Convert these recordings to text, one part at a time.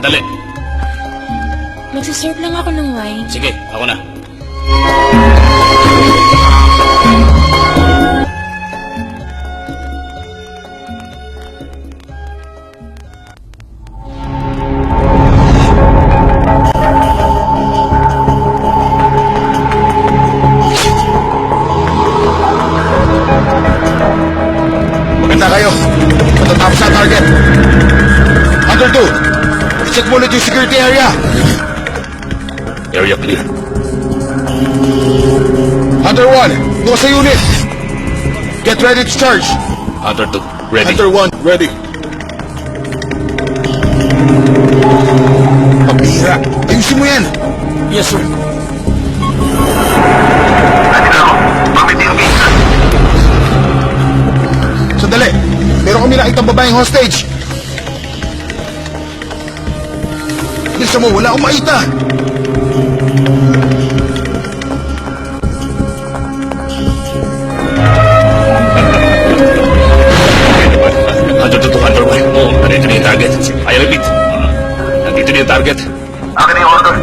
Sandali. Magsiserve lang ako ng wine. Sige, ako na. Maganda kayo. Matatapos na target. Hunter 2, check muna yung security area. Area clear. Hunter 1, go sa unit. Get ready to charge. Hunter 2, ready. Hunter 1, ready. Pabira, ayusin mo yan. Yes, sir. Sandali, meron kami nakitang babaeng hostage. Bilisan mo, wala akong makita. Hunter 2 to Hunter 1. Oo, nandito na yung target. I repeat. Nandito na yung target. Akin na yung order.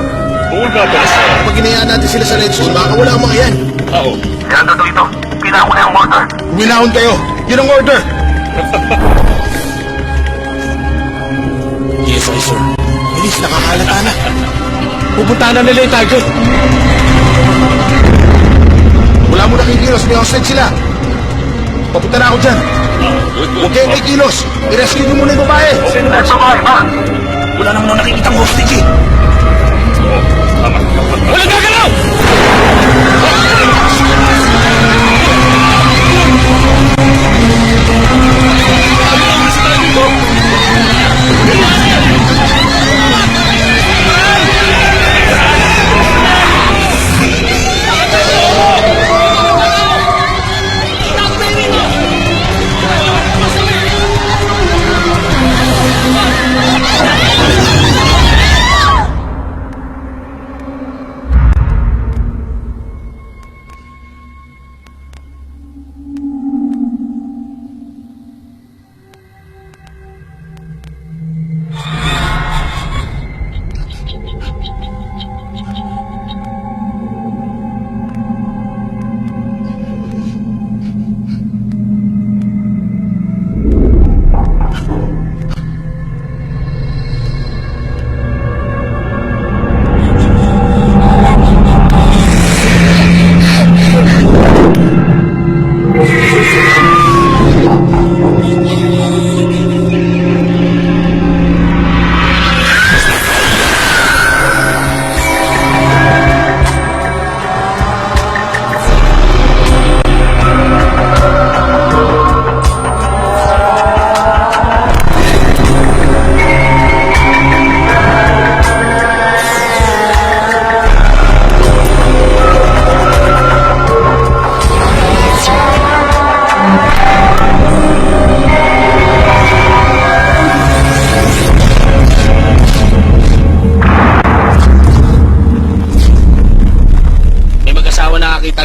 Bull ka pa sa... Pag inayaan natin sila sa red zone, baka wala ang mga yan. Oo. Si Hunter ito. Kailangan ko na yung order. Huminahon kayo. Yun ang order. Yes, I, sir. Bilis, nakakalata na. Pupuntahan na nila yung target. Wala mo na kikilos, may hostage sila. Papunta na ako dyan. Huwag kayong kikilos. I-rescue niyo muna yung babae. Let's go, ba? Wala naman ako nakikitang hostage eh. Oo, tama. Walang gagalaw!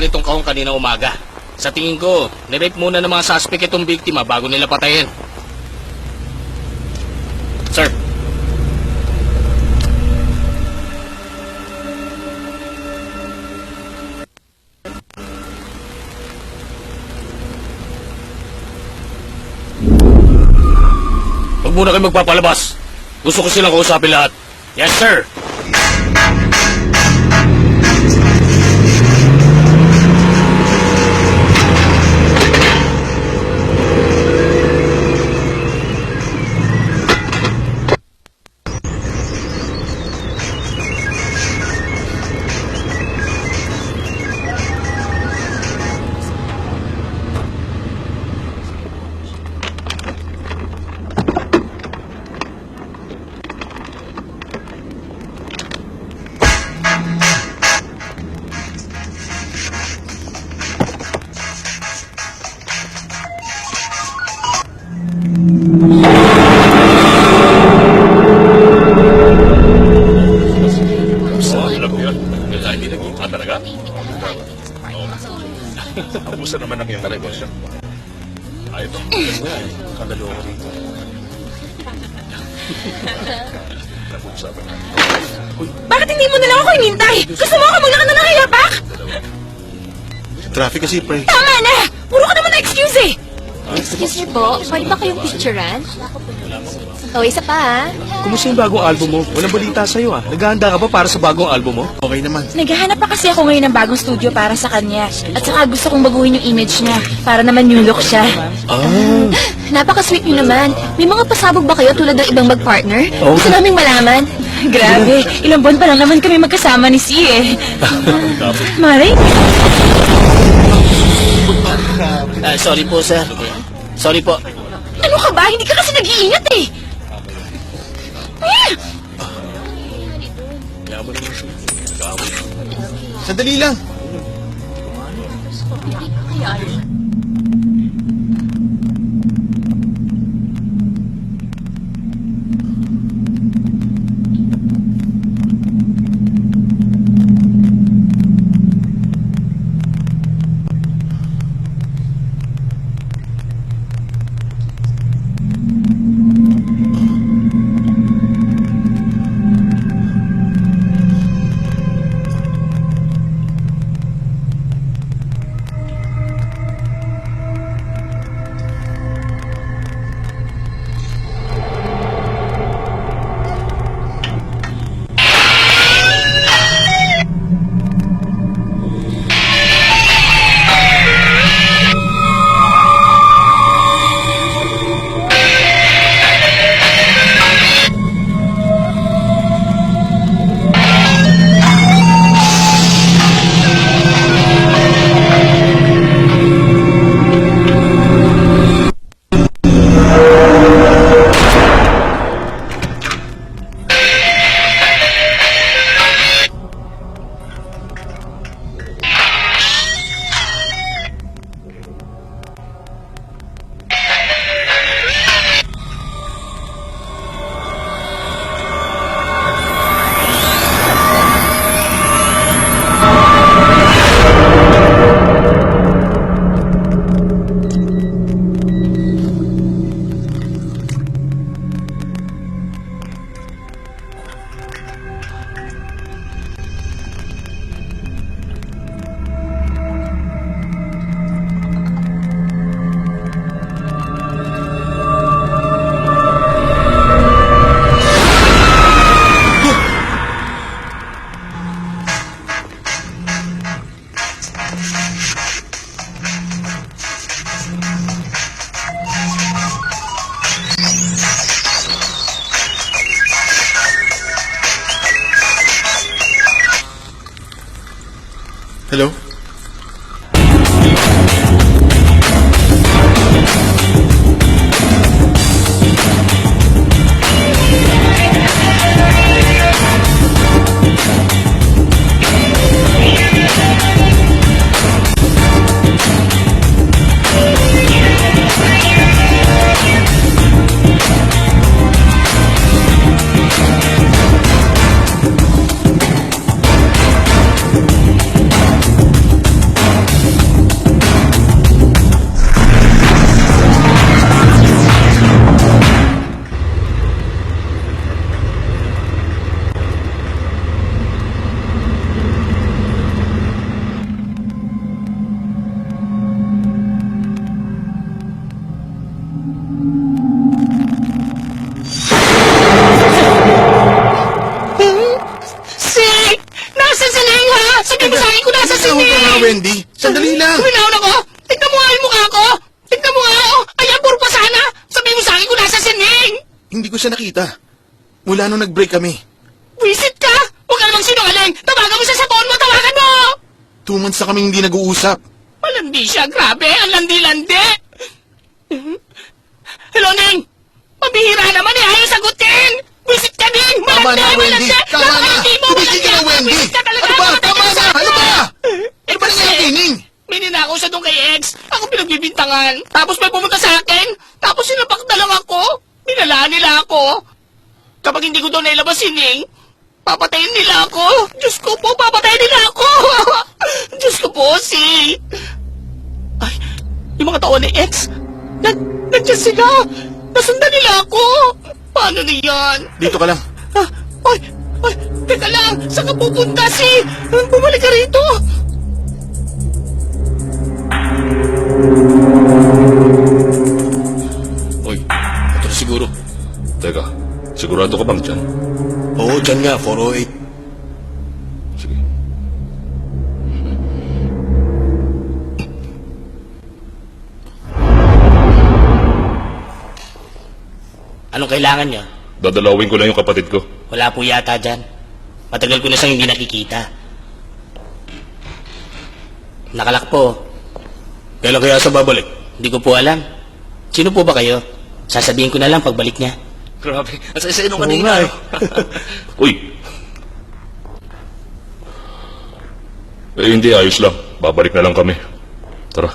Nitong kahong kanina umaga. Sa tingin ko, nirape muna ng mga suspect itong biktima bago nila patayin. Sir. Huwag muna kayo magpapalabas. Gusto ko silang kausapin lahat. Yes, sir. Abusan naman ng iyong negosyo. Ay, ito. Kagalo ko rito. Bakit hindi mo na lang ako inintay? Gusto mo ako maglakad na ng hilapak? Traffic kasi, pre. Tama na! Puro ka naman na excuse eh! Excuse me po, pwede ba kayong picturean? O, isa pa ha? Kumusta yung bagong album mo? Walang balita sa'yo ah. Naghahanda ka ba para sa bagong album mo? Okay naman. Naghahanap pa kasi ako ngayon ng bagong studio para sa kanya. At saka gusto kong baguhin yung image niya para naman new look siya. Napaka-sweet nyo naman. May mga pasabog ba kayo tulad ng ibang mag-partner? Gusto naming malaman. Grabe, ilang buwan pa lang naman kami magkasama ni Si eh. Mari? Sorry po, sir. Sorry po. Ano ka ba? Hindi ka kasi nag-iingat eh. Sandali lang. Hello? Wendy, sandali lang. Kuminaon ako! Tignan mo nga yung mukha ko! Tignan mo nga! Oh! Ayan, puro pa sana! Sabi mo sa akin kung nasa sining! Hindi ko siya nakita. Mula nung nag-break kami. Wisit ka! Huwag ka namang sinungaling! Tawagan mo siya sa phone mo! Tawagan mo! 2 months na kaming hindi nag-uusap. Malandi siya, grabe! Ang landi-landi! Hello, Ning! Pabihira naman eh! Ayaw sagutin! Wisit ka, Ning! Tama Malandi! na, Wendy! Malandi! Tama na! Napakahindi mo! Tumigil ka na, Malandi! Wendy! Wisit ka talaga! Ano ba? Mamatay Tama ka na! sa Ano ba? Ano ba nangyari kay Ning? May ninakaw siya doon kay ex. Ako pinagbibintangan. Tapos may pumunta sa akin. Tapos sinapak na lang ako. Binalaan nila ako. Kapag hindi ko doon nailabas si Ning, papatayin nila ako. Diyos ko po, papatayin nila ako. Diyos ko po, si... Ay, yung mga tao ni ex, nandiyan sila. Nasundan nila ako. Paano na yan? Dito ka lang. Ah, Ay, teka lang! Saan ka pupunta bumalik ka rito! Uy, ito na siguro. Teka, sigurado ka bang dyan? Oo, dyan nga, 408. Sige. Anong kailangan niyo? Dadalawin ko lang yung kapatid ko. Wala po yata dyan. Matagal ko na siyang hindi nakikita. Nakalak po. Kailan kaya sa babalik? Hindi ko po alam. Sino po ba kayo? Sasabihin ko na lang pagbalik niya. Grabe, ang sa nung Oo kanina. nga eh. Uy! Hindi, ayos lang. Babalik na lang kami. Tara.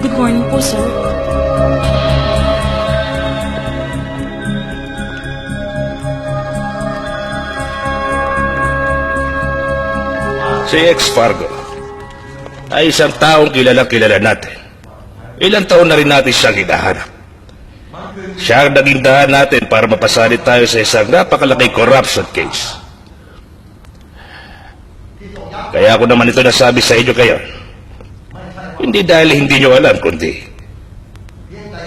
Good morning po, sir. Si Ex Fargo ay isang taong kilala natin. Ilang taon na rin natin siyang hinahanap. Siya ang naging dahan natin para mapasalit tayo sa isang napakalaking corruption case. Kaya ako naman ito nasabi sa inyo kayo. Hindi dahil hindi nyo alam, kundi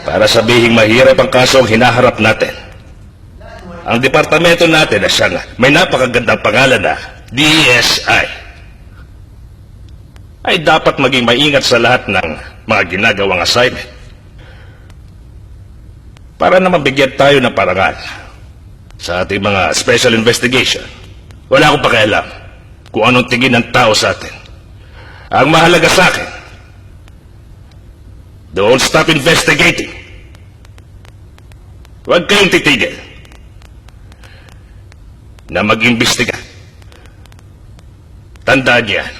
para sabihing mahirap ang kaso ang hinaharap natin. Ang departamento natin na siyang may napakagandang pangalan na DSI ay dapat maging maingat sa lahat ng mga ginagawang assignment para naman bigyan tayo ng parangal sa ating mga special investigation. Wala akong pakialam kung anong tingin ng tao sa atin. Ang mahalaga sa akin, don't stop investigating. Huwag kayong titigil na mag-imbestiga. Tandaan niyan.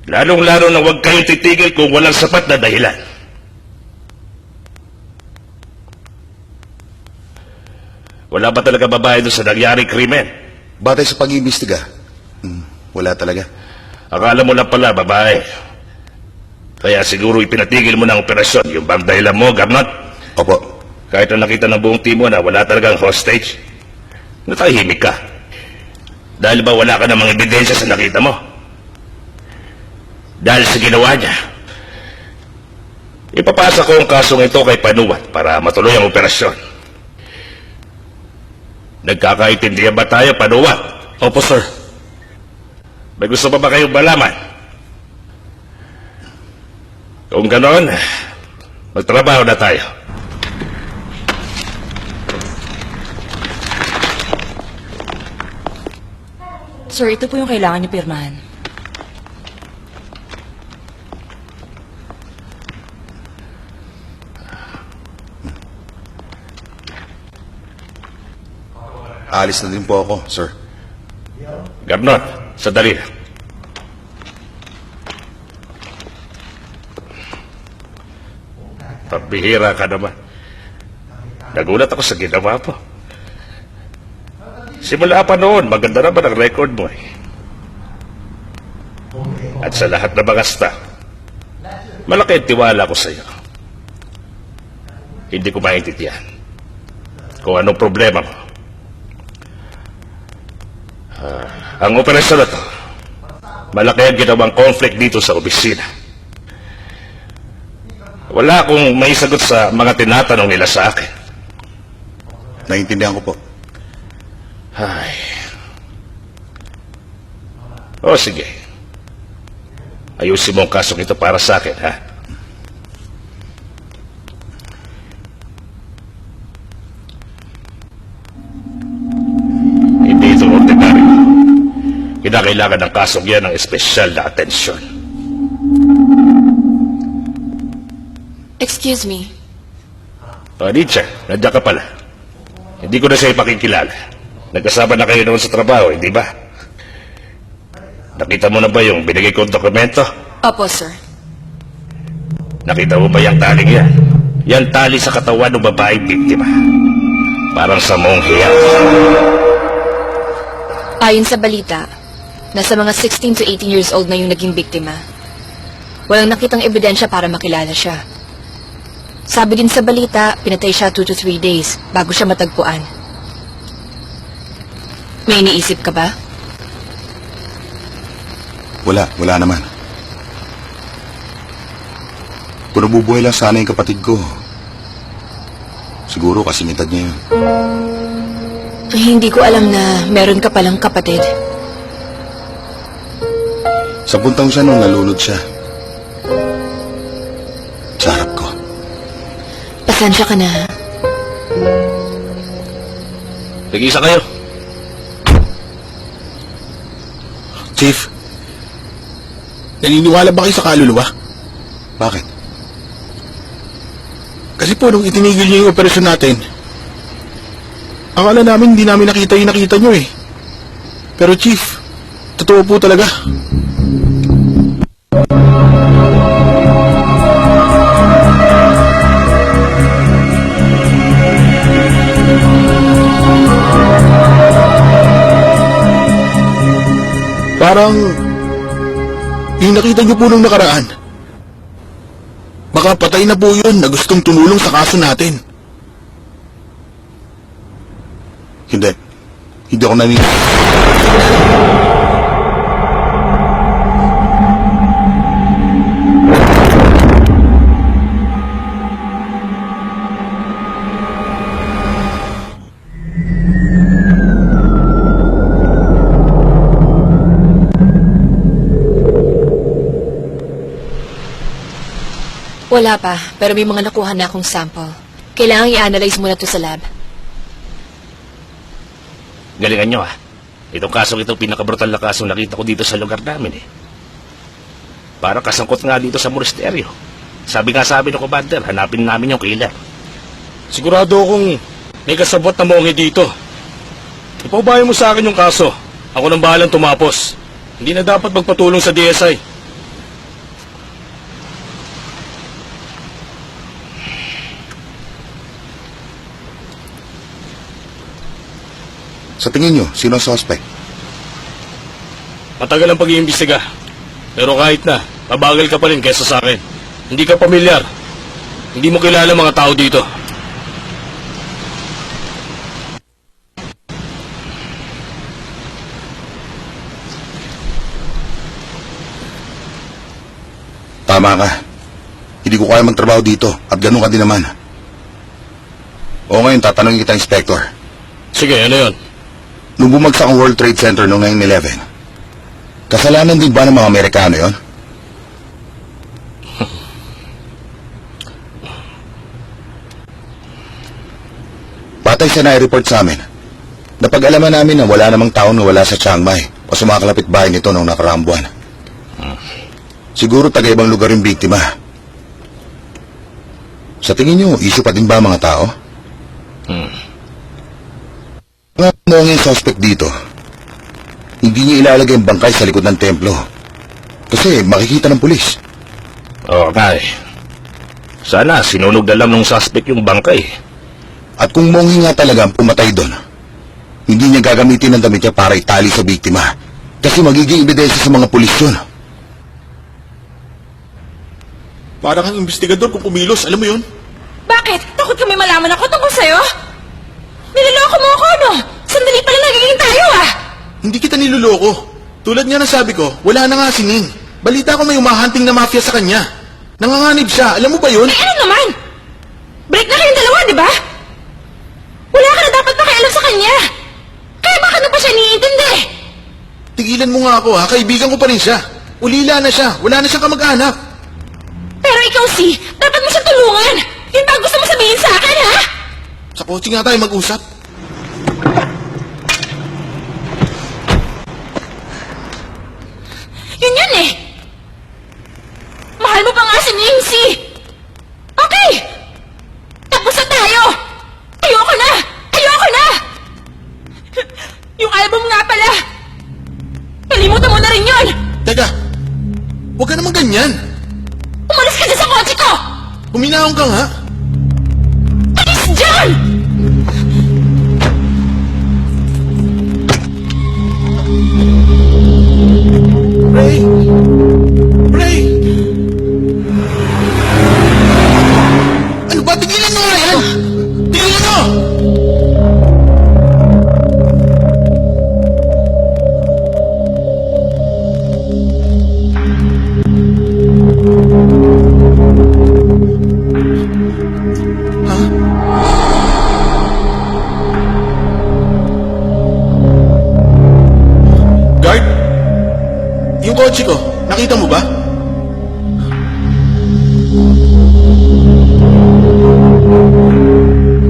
Lalong-lalo na huwag kayong titigil kung walang sapat na dahilan. Wala ba talaga babae doon sa nangyaring krimen? Batay sa pag-iimbestiga, wala talaga. Akala mo lang pala, babae. Kaya siguro ipinatigil mo ng operasyon. Yung bang dahilan mo, Garnot? Opo. Kahit na nakita ng buong team mo na wala talagang hostage, natahimik ka. Dahil ba wala ka namang ebidensya sa nakita mo? Dahil sa ginawa niya, ipapasa ko ang kasong ito kay Panuat para matuloy ang operasyon. Nagkakaintindihan ba tayo, Panuat? Opo, sir. May gusto pa ba kayong malaman? Kung ganon, magtrabaho na tayo. Sir, ito po yung kailangan niyo pirmahan. Aalis na din po ako, sir. Garnot, sandali. Pambihira ka naman. Nagulat ako sa ginawa mo. Simula pa noon, maganda naman ang record mo eh. At sa lahat ng mga staff, malaki ang tiwala ko sa iyo. Hindi ko maintindihan kung anong problema mo. Ang operasyon na to, malaki ang ginawang conflict dito sa opisina. Wala akong may sagot sa mga tinatanong nila sa akin. Naiintindihan ko po. Ay. O sige. Ayusin mo ang kasong ito para sa akin, ha? Hindi ito ordinaryo. Kinakailangan ng kasong yan ng espesyal na atensyon. Excuse me. Nietzsche, nandiyan ka pala. Hindi ko na siya ipakikilala. Nagkasama na kayo noon sa trabaho, hindi ba? Nakita mo na ba yung binigay kong dokumento? Opo, sir. Nakita mo ba yung taling yan? Yan tali sa katawan ng babaeng biktima. Parang sa monghiya. Ayon sa balita, nasa mga 16 to 18 years old na yung naging biktima. Walang nakitang ebidensya para makilala siya. Sabi din sa balita, pinatay siya 2 to 3 days bago siya matagpuan. May iniisip ka ba? Wala naman. Kung nabubuhay lang sana yung kapatid ko, siguro kasing edad niya yun. Hindi ko alam na meron ka palang kapatid. 10 taon siya nung nalunod siya. Sa harap ko. Pasensya ka na. Nag-iisa kayo. Chief, Naniniwala ba kayo sa kaluluwa? bakit? Kasi po, nung itinigil niyo yung operasyon natin, akala namin hindi namin nakita yung nakita niyo eh. Pero Chief, totoo po talaga. Parang yung nakita niyo po nung nakaraan, baka patay na po yun na gustong tumulong sa kaso natin. Hindi ako naniniwala. Wala pa, pero may mga nakuha na akong sample. Kailangan i-analyze muna to sa lab. Galingan nyo, ha? Itong kasong ito, pinakabrutal na kasong nakita ko dito sa lugar namin, eh. Para kasangkot nga dito sa monasteryo. Sabi ng commander, hanapin namin yung killer. Sigurado akong may kasabot na monghe dito. Ipaubayan mo sa akin yung kaso. Ako nang bahalang tumapos. Hindi na dapat magpatulong sa DSI. Sa tingin nyo, sino ang suspect? Matagal ang pag-iimbestiga. Pero kahit na, mabagal ka pa rin kesa sa akin. Hindi ka pamilyar. Hindi mo kilala mga tao dito. Tama ka. Hindi ko kaya magtrabaho dito at ganun ka din naman. O ngayon, tatanungin kita, Inspector. Sige, ano yun? Nung bumagsak ang World Trade Center noong 9/11, kasalanan din ba ng mga Amerikano yon? Batay sa nai-report sa amin, napag-alaman namin na wala namang taong nawala sa Chiang Mai o sa mga kalapit-bahay nito noong nakaraang buwan. Siguro taga-ibang lugar yung biktima. Sa tingin nyo, issue pa din ba mga tao? Nga noong yung suspect dito, hindi niya ilalagay ang bangkay sa likod ng templo. Kasi makikita ng pulis. Oo nga, eh. Sana sinunog na lang ng suspect yung bangkay. At kung Monghi nga talaga ang pumatay doon, hindi niya gagamitin ang damit niya para itali sa biktima. Kasi magiging ebidensya sa mga pulis yun. Parang ang investigador kung kumilos, alam mo yun? Bakit? Takot kami malaman ako tungkol sa'yo? Niloloko mo ako, no? Sandali pa lang nagiging tayo, ah! Hindi kita niloloko. Tulad nga ng sabi ko, wala na nga si Ning. Balita ko may umahunting na mafia sa kanya. Nanganganib siya, alam mo ba yun? Eh, ano naman? Break na kayong dalawa, di ba? Wala ka na dapat pakialam sa kanya. Kaya baka na pa siya niintindi? Tigilan mo nga ako ha, kaibigan ko pa rin siya. Ulila na siya, wala na siyang kamag-anak. Pero ikaw, si, dapat mo siya tulungan. Yun ba ang gusto mo sabihin sa akin, ha? Sa kotse nga tayo mag-usap. Yun yun eh. Mahal mo pa nga si Nancy. Okay. Tapos na tayo. Ayoko na. Ayoko na. Yung album nga pala. Kalimutan mo na rin yun. Teka, huwag ka naman ganyan. Umalis ka dyan sa kotse ko. Huminahon ka nga. Alis dyan! Ray! Ray! Ano ba? Tigilan mo nga yan! Tigilan mo! Guard! Yung kotse ko, nakita mo ba?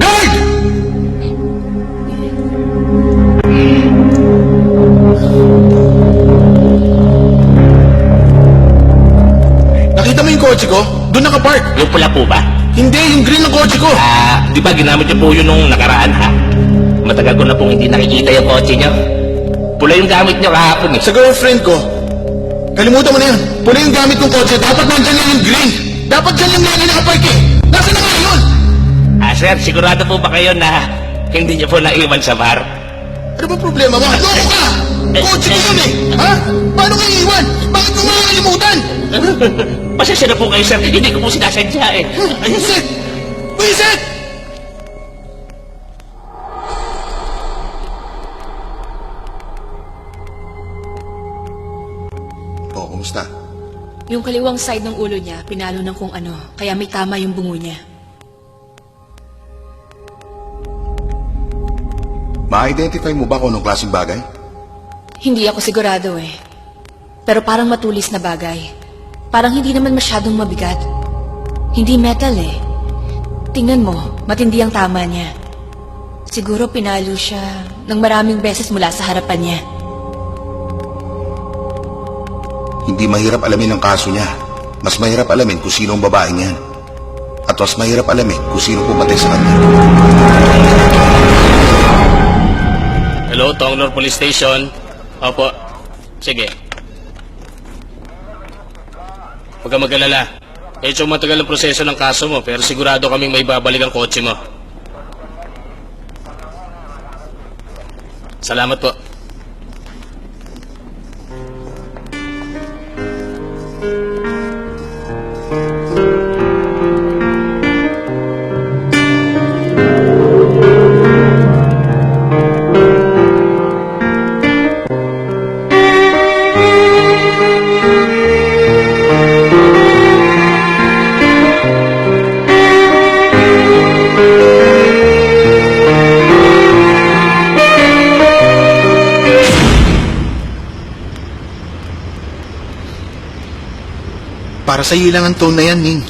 Guard! Nakita mo yung kotse ko? Doon nakapark. Yung pula po ba? Hindi, yung green ng kotse ko. Di ba ginamit niyo po yun nung nakaraan, ha? Matagal ko na pong hindi nakikita yung kotse niyo. Pula yung gamit niyo kahapon, eh. Sa girlfriend ko. Kalimutan mo na yun. Pula yung gamit ng kotse. Dapat nandyan lang yung green. Dapat dyan lang lagi nakapark eh. Nasaan na nga yun? Sir, sigurado po ba kayo na hindi niyo po naiwan sa bar? Ano ba problema mo? Loko ka! Kotse ko yun eh! Ha? Paano nga iiwan? Bakit mo makakalimutan? Pasensya na po kayo, sir. Hindi ko po sinasadya, eh. Wisit! Wisit! Oh, kumusta? Yung kaliwang side ng ulo niya, pinalo ng kung ano, kaya may tama yung bungo niya. Ma-identify mo ba kung anong klaseng bagay? Hindi ako sigurado eh. Pero parang matulis na bagay. Parang hindi naman masyadong mabigat. Hindi metal eh. Tingnan mo, matindi ang tama niya. Siguro pinalo siya ng maraming beses mula sa harapan niya. Hindi mahirap alamin ang kaso niya. Mas mahirap alamin kung sino ang babaeng yan. At mas mahirap alamin kung sino pumatay sa kanya. Hello, Tongnor Police Station. Opo. Sige. Huwag kang mag-alala. Medyo matagal ang proseso ng kaso mo, pero sigurado kaming may babalik ang kotse mo. Salamat po. Para sa'yo lang ang tone na yan, Ning.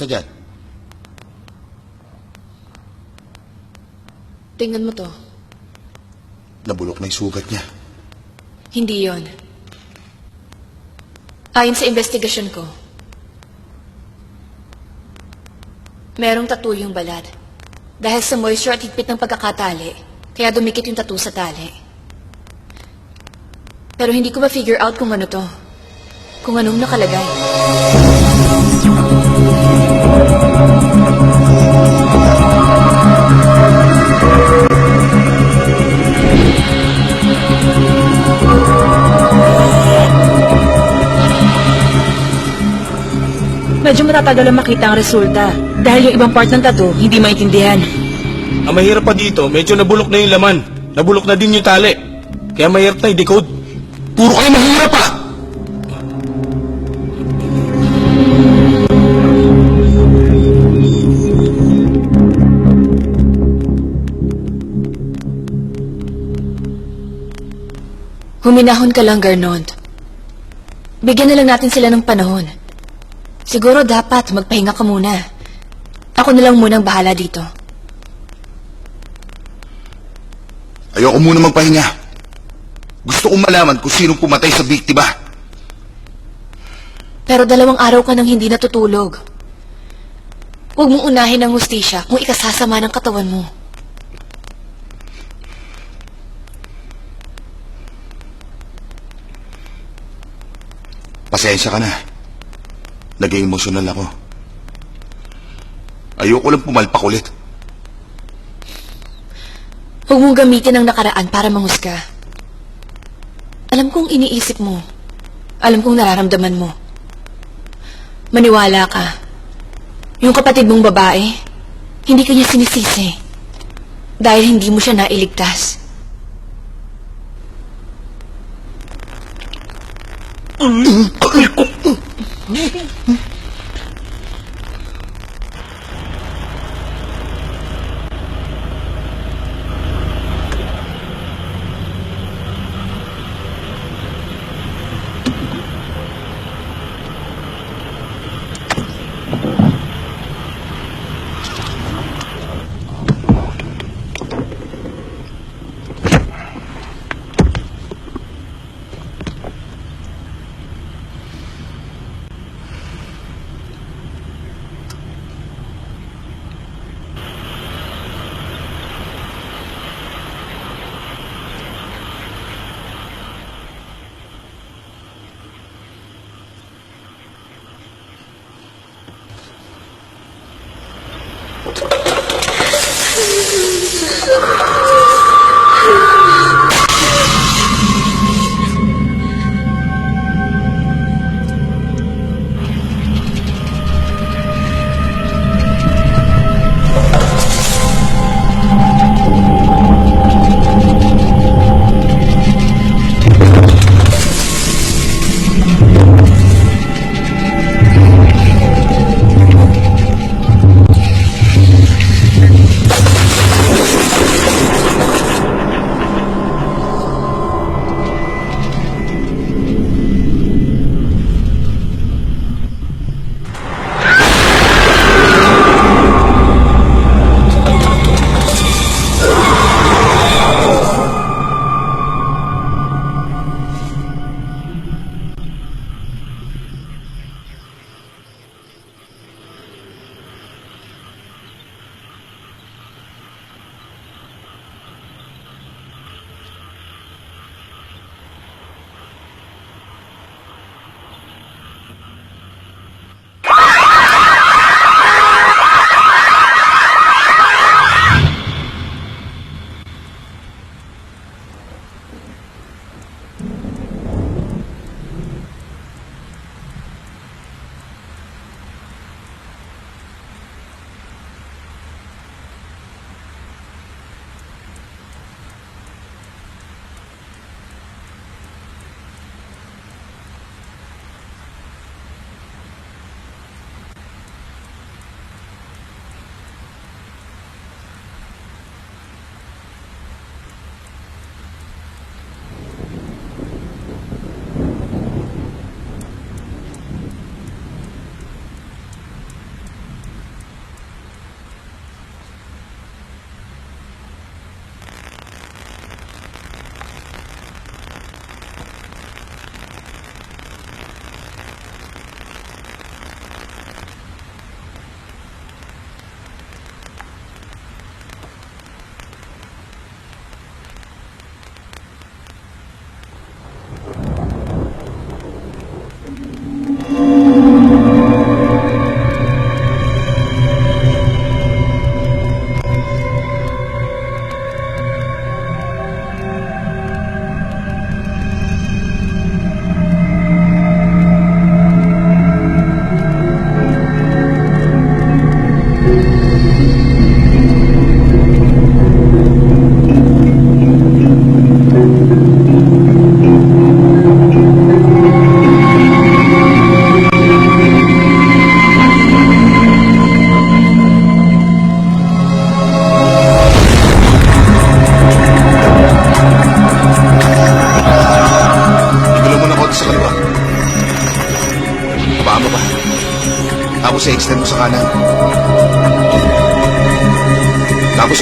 dyan. Tingnan mo to. Nabulok na yung sugat niya. Hindi yon. Ayon sa investigasyon ko, merong tattoo yung balat. Dahil sa moisture at higpit ng pagkakatali, kaya dumikit yung tattoo sa tali. Pero hindi ko ma-figure out kung ano to. Kung anong nakalagay. Medyo matatagal ang makita ang resulta. Dahil yung ibang part ng tattoo, hindi maintindihan. Ang mahirap pa dito, medyo nabulok na yung laman. Nabulok na din yung tali. Kaya mahirap na i-decode. Puro kayo mahirap pa! Huminahon ka lang, Garnond. Bigyan na lang natin sila ng panahon. Siguro dapat magpahinga ka muna. Ako na lang munang bahala dito. Ayoko muna magpahinga. Gusto kong malaman kung sinong pumatay sa biktima. Pero 2 araw ka nang hindi natutulog. Huwag mong unahin ang hustisya kung ikasasama ng katawan mo. Pasensya ka na. Naging emosyonal ako. Ayoko lang pumalpak ulit. Huwag mong gamitin ang nakaraan para manghusga. Alam kong iniisip mo. Alam kong nararamdaman mo. Maniwala ka. Yung kapatid mong babae, hindi ka niya sinisisi. Dahil hindi mo siya nailigtas.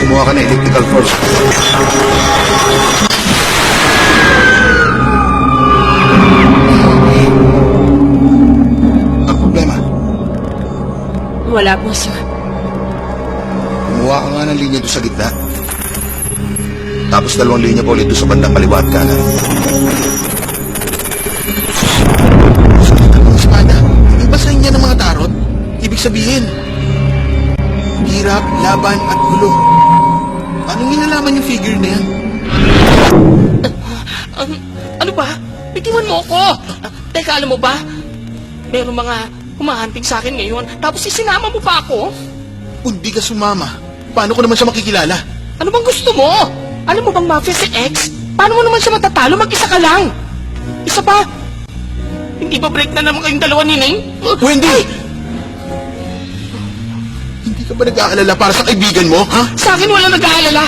kumuha ka ng electrical force. Ang problema, Wala po, sir. kumuha ka nga ng linya doon sa gitna. Tapos 2 linya pa ulit doon sa bandang kaliwa at kanan. Ang espada, hindi ba sa inyo ng mga tarot? Ibig sabihin, hirap, laban at gulo. Anong inalaman yung figure na yan? Ano ba? Bitiwan mo ako! Teka, alam mo ba? Meron mga humahanting sa akin ngayon, tapos isinama mo pa ako? Kung di ka sumama, paano ko naman siya makikilala? Ano bang gusto mo? Alam mo bang mafia si X? Paano mo naman siya matatalo? Mag-isa ka lang! Isa pa! Hindi ba break na naman kayong dalawa ni Ning? Wendy! Hindi ka ba nag-aalala para sa kaibigan mo, ha? Sa akin walang nag-aalala.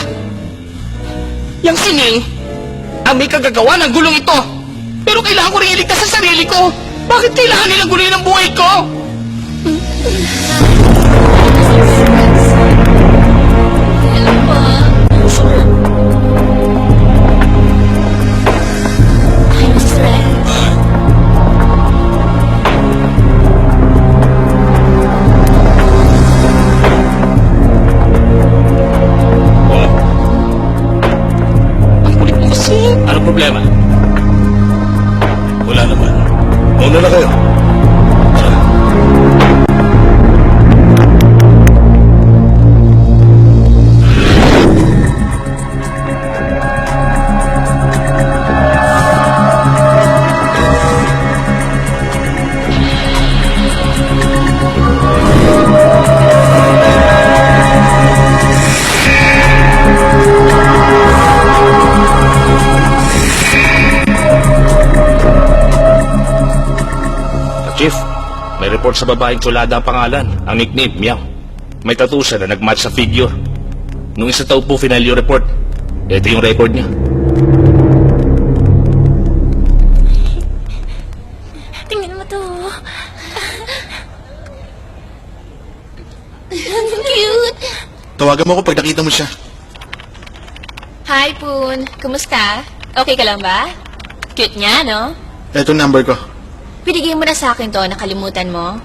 Yang si Ning, ang may kagagawa ng gulong ito. Pero kailangan ko rin iligtas sa sarili ko. Bakit kailangan nilang guluhin ang buhay ko? Ang kulit mo kasi. Anong problema? Wala naman. Mauna na kayo. Chief, may report sa babaeng tsulada ang pangalan. Ang nickname, Meow. May tattoo siya na nag-match sa figure. Nung isa taon po final yung report. Ito yung record niya. Tingnan mo to. Cute. Tawagan mo ako pag nakita mo siya. Hi, Poon. Kumusta? Okay ka lang ba? Cute niya, no? Eto number ko. Binigay mo na sa akin to, nakalimutan mo?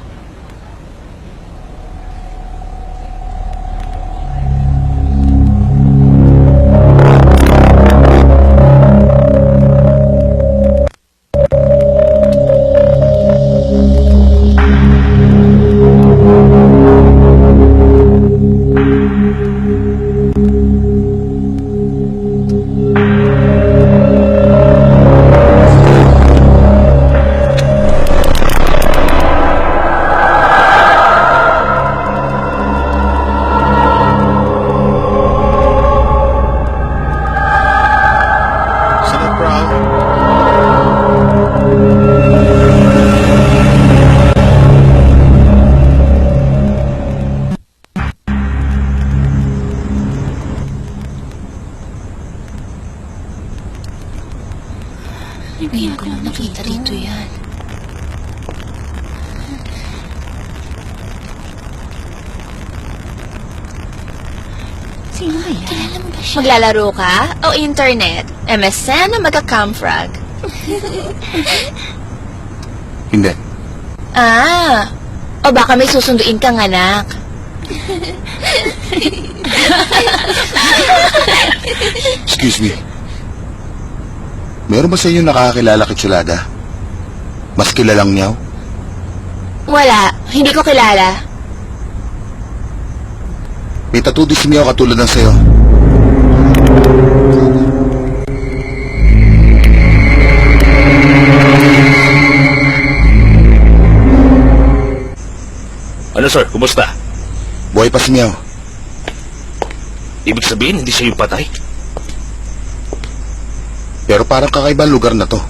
Sarap, proud. Ngayon ko lang nakita dito yan. Sino ba yan? Kilala mo ba siya? Maglalaro ka? O internet? MSN o magka-camfrag? Hindi. O baka may susunduin kang anak. Excuse me. Meron ba sa inyo nakakakilala kay Tsulada? Mas kilalang Meow? Wala, hindi ko kilala. May tattoo din si Meow katulad ng sayo. Ano sir, kumusta? Buhay pa si Meow. Ibig sabihin, hindi siya yung patay? Pero parang kakaiba ang lugar na to.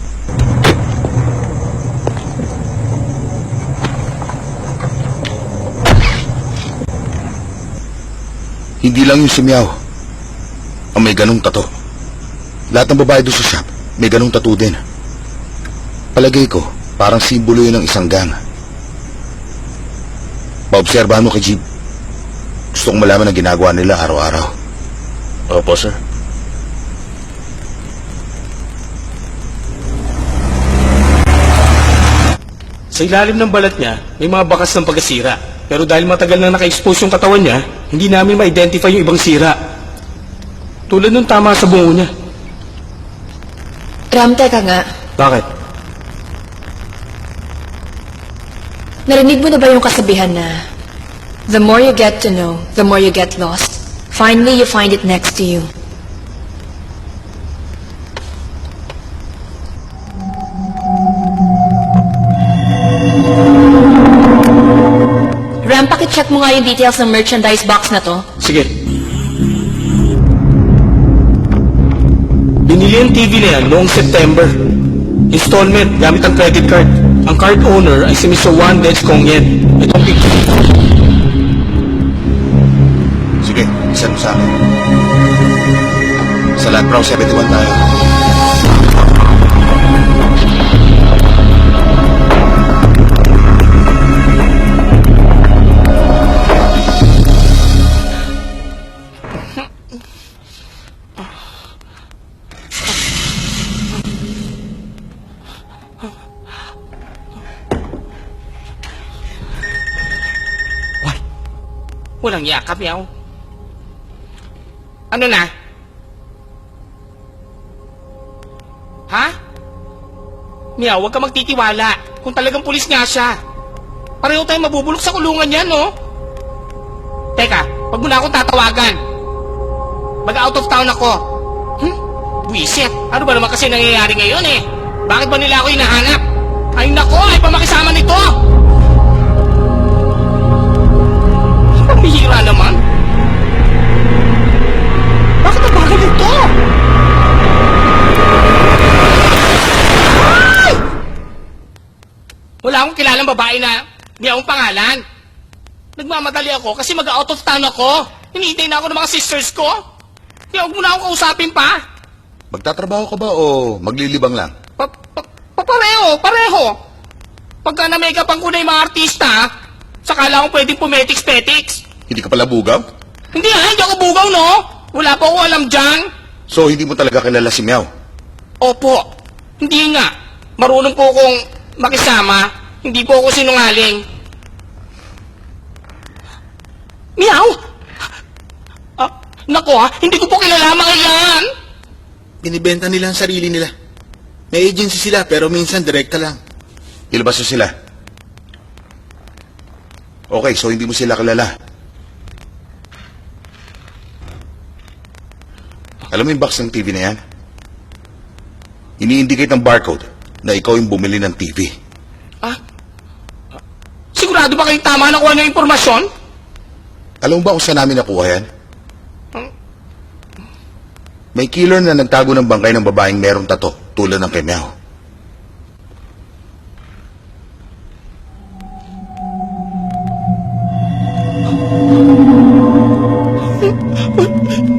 Hindi lang yung si Meow ang may ganong tato. Lahat ng babae doon sa shop may ganong tato din. Palagay ko, parang simbolo yun ng isang gang. Paobserbahan mo kay Jeep. Gusto kong malaman ang ginagawa nila araw-araw. Opo, sir. Sa ilalim ng balat niya, may mga bakas ng pagkasira. Pero dahil matagal na naka-expose yung katawan niya, hindi namin ma-identify yung ibang sira. Tulad nung tama sa bungo niya. Ram, teka nga. Bakit? Narinig mo na ba yung kasabihan na the more you get to know, the more you get lost. Finally, you find it next to you. Ram, pakicheck mo nga yung details ng merchandise box na to. Sige. Binili ang TV na yan noong September. Installment gamit ang credit card. Ang card owner ay si Mr. Juan Dez Congyen. Itong picture. Sige, isan mo sa akin. Sa Land Pro 71 tayo. Walang yakap, yaw. Ano na? Ha? Miyaw, huwag ka magtitiwala. Kung talagang pulis nga siya. Pareho tayong mabubulok sa kulungan yan, no? Teka, wag mo na akong tatawagan. Mag-out of town ako. Buisit. Ano ba naman kasi nangyayari ngayon eh? Bakit ba nila ako hinahanap? Ay nako, ay pamakisama nito! Pambihira naman. Bakit ang bagal nito? Ay! Wala akong kilalang babae na di akong pangalan. Nagmamadali ako kasi mag-out of town ako. Hinihintay na ako ng mga sisters ko. Kaya huwag mo na akong kausapin pa. Magtatrabaho ka ba o maglilibang lang? Pareho. Pagka na-makeupan ko na yung mga artista, saka lang akong pwedeng pumetiks-petiks. Hindi ka pala bugaw? Hindi ako bugaw, no? Wala pa ako alam dyan. So, hindi mo talaga kilala si Meow? Opo, hindi nga. Marunong po akong makisama. Hindi po ako sinungaling. Meow! Nako hindi ko po kilala mga yan. Binibenta nila ang sarili nila. May agency sila pero minsan direkta lang. Ilabas mo sila. Okay, so hindi mo sila kilala. Alam mo yung box ng TV na yan? Ini-indicate ng barcode na ikaw yung bumili ng TV. Sigurado ba kayong tama nakuha ng impormasyon? Alam mo ba kung saan namin nakuha yan? May killer na nagtago ng bangkay ng babaeng merong tato tulad ng kay Meow.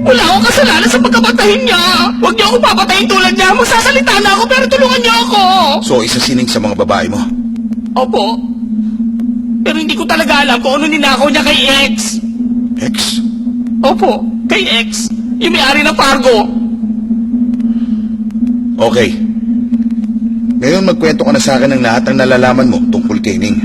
Wala akong kasalanan sa pagkapatayin niya. Huwag niyo ako papatayin tulad niya. Magsasalita na ako pero tulungan niyo ako. So, isa sining sa mga babae mo? Opo. Pero hindi ko talaga alam kung ano ninakaw niya kay X. X? Opo, kay X. Yung may-ari ng Fargo. Okay. Ngayon magkwento ka na sa akin ng lahat ng nalalaman mo tungkol kay Ning.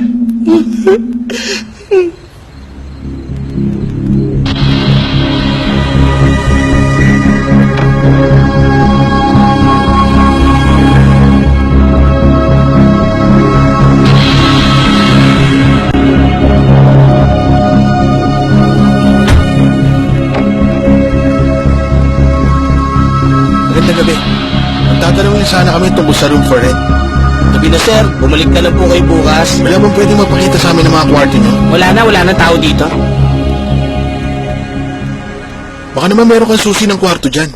Magandang gabi. Magtatanong lang sana kami tungkol sa room for rent. Sabi na sir, bumalik na lang po kayo bukas. Wala bang pwede mapakita sa amin ng mga kwarto nyo? Wala na tao dito. Baka naman meron kang susi ng kwarto dyan.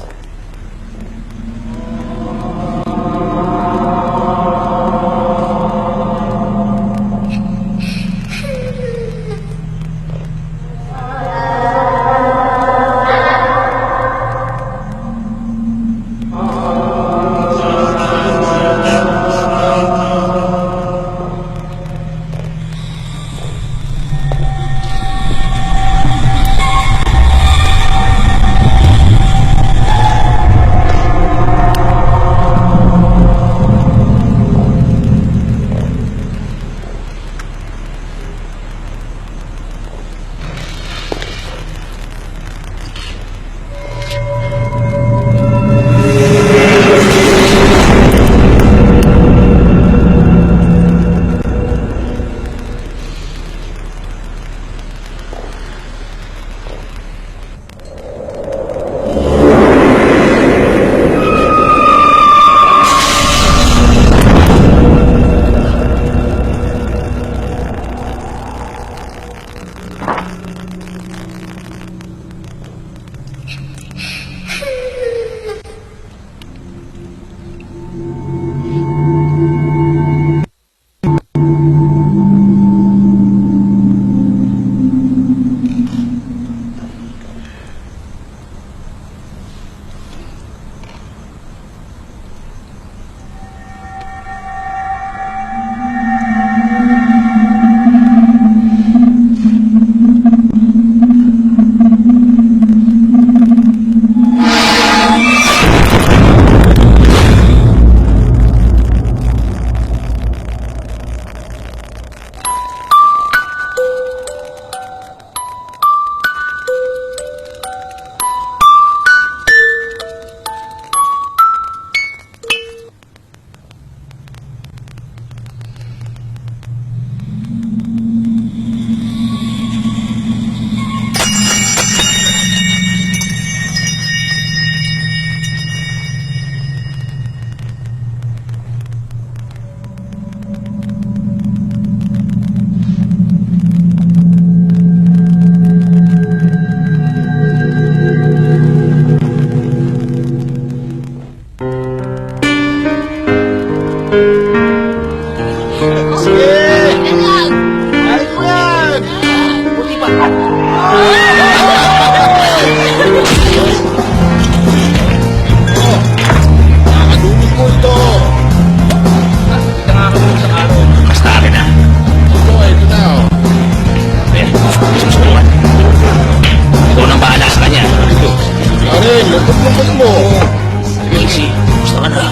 ka na.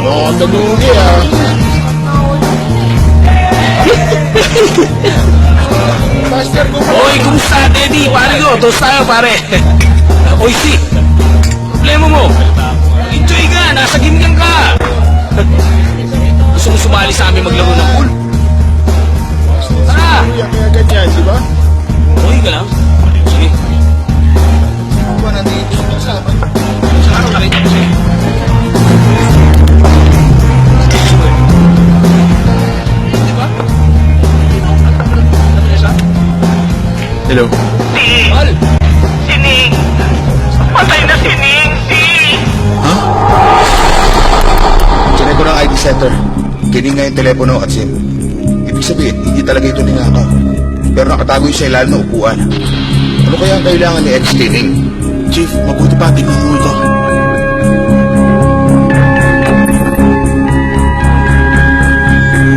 Oo, talugi ah. Master ko po. Oy, kumusta, Teddy? Pare ko, toast tayo, pare. Oy, si. Problema mo. Enjoy ka, nasa gimgang ka. Gusto mo sumali sa amin maglaro ng pool? Tara! Kaya ganyan, di ba? Okay ka lang? Sige. Ba nandito sa kasama. Sa araw na rin. Sige. Diba? Hello? Mal! Sining! Patay na si Ningsi! Chinek ko ng ID center. Kining nga yung telepono at SIM. Ibig sabihin, hindi talaga ito ninakaw. Pero nakatago yung sa ilalim ng upuan. Ano kaya ang kailangan ni X Kining? Chief, mabuti pa, tingnan mo ito.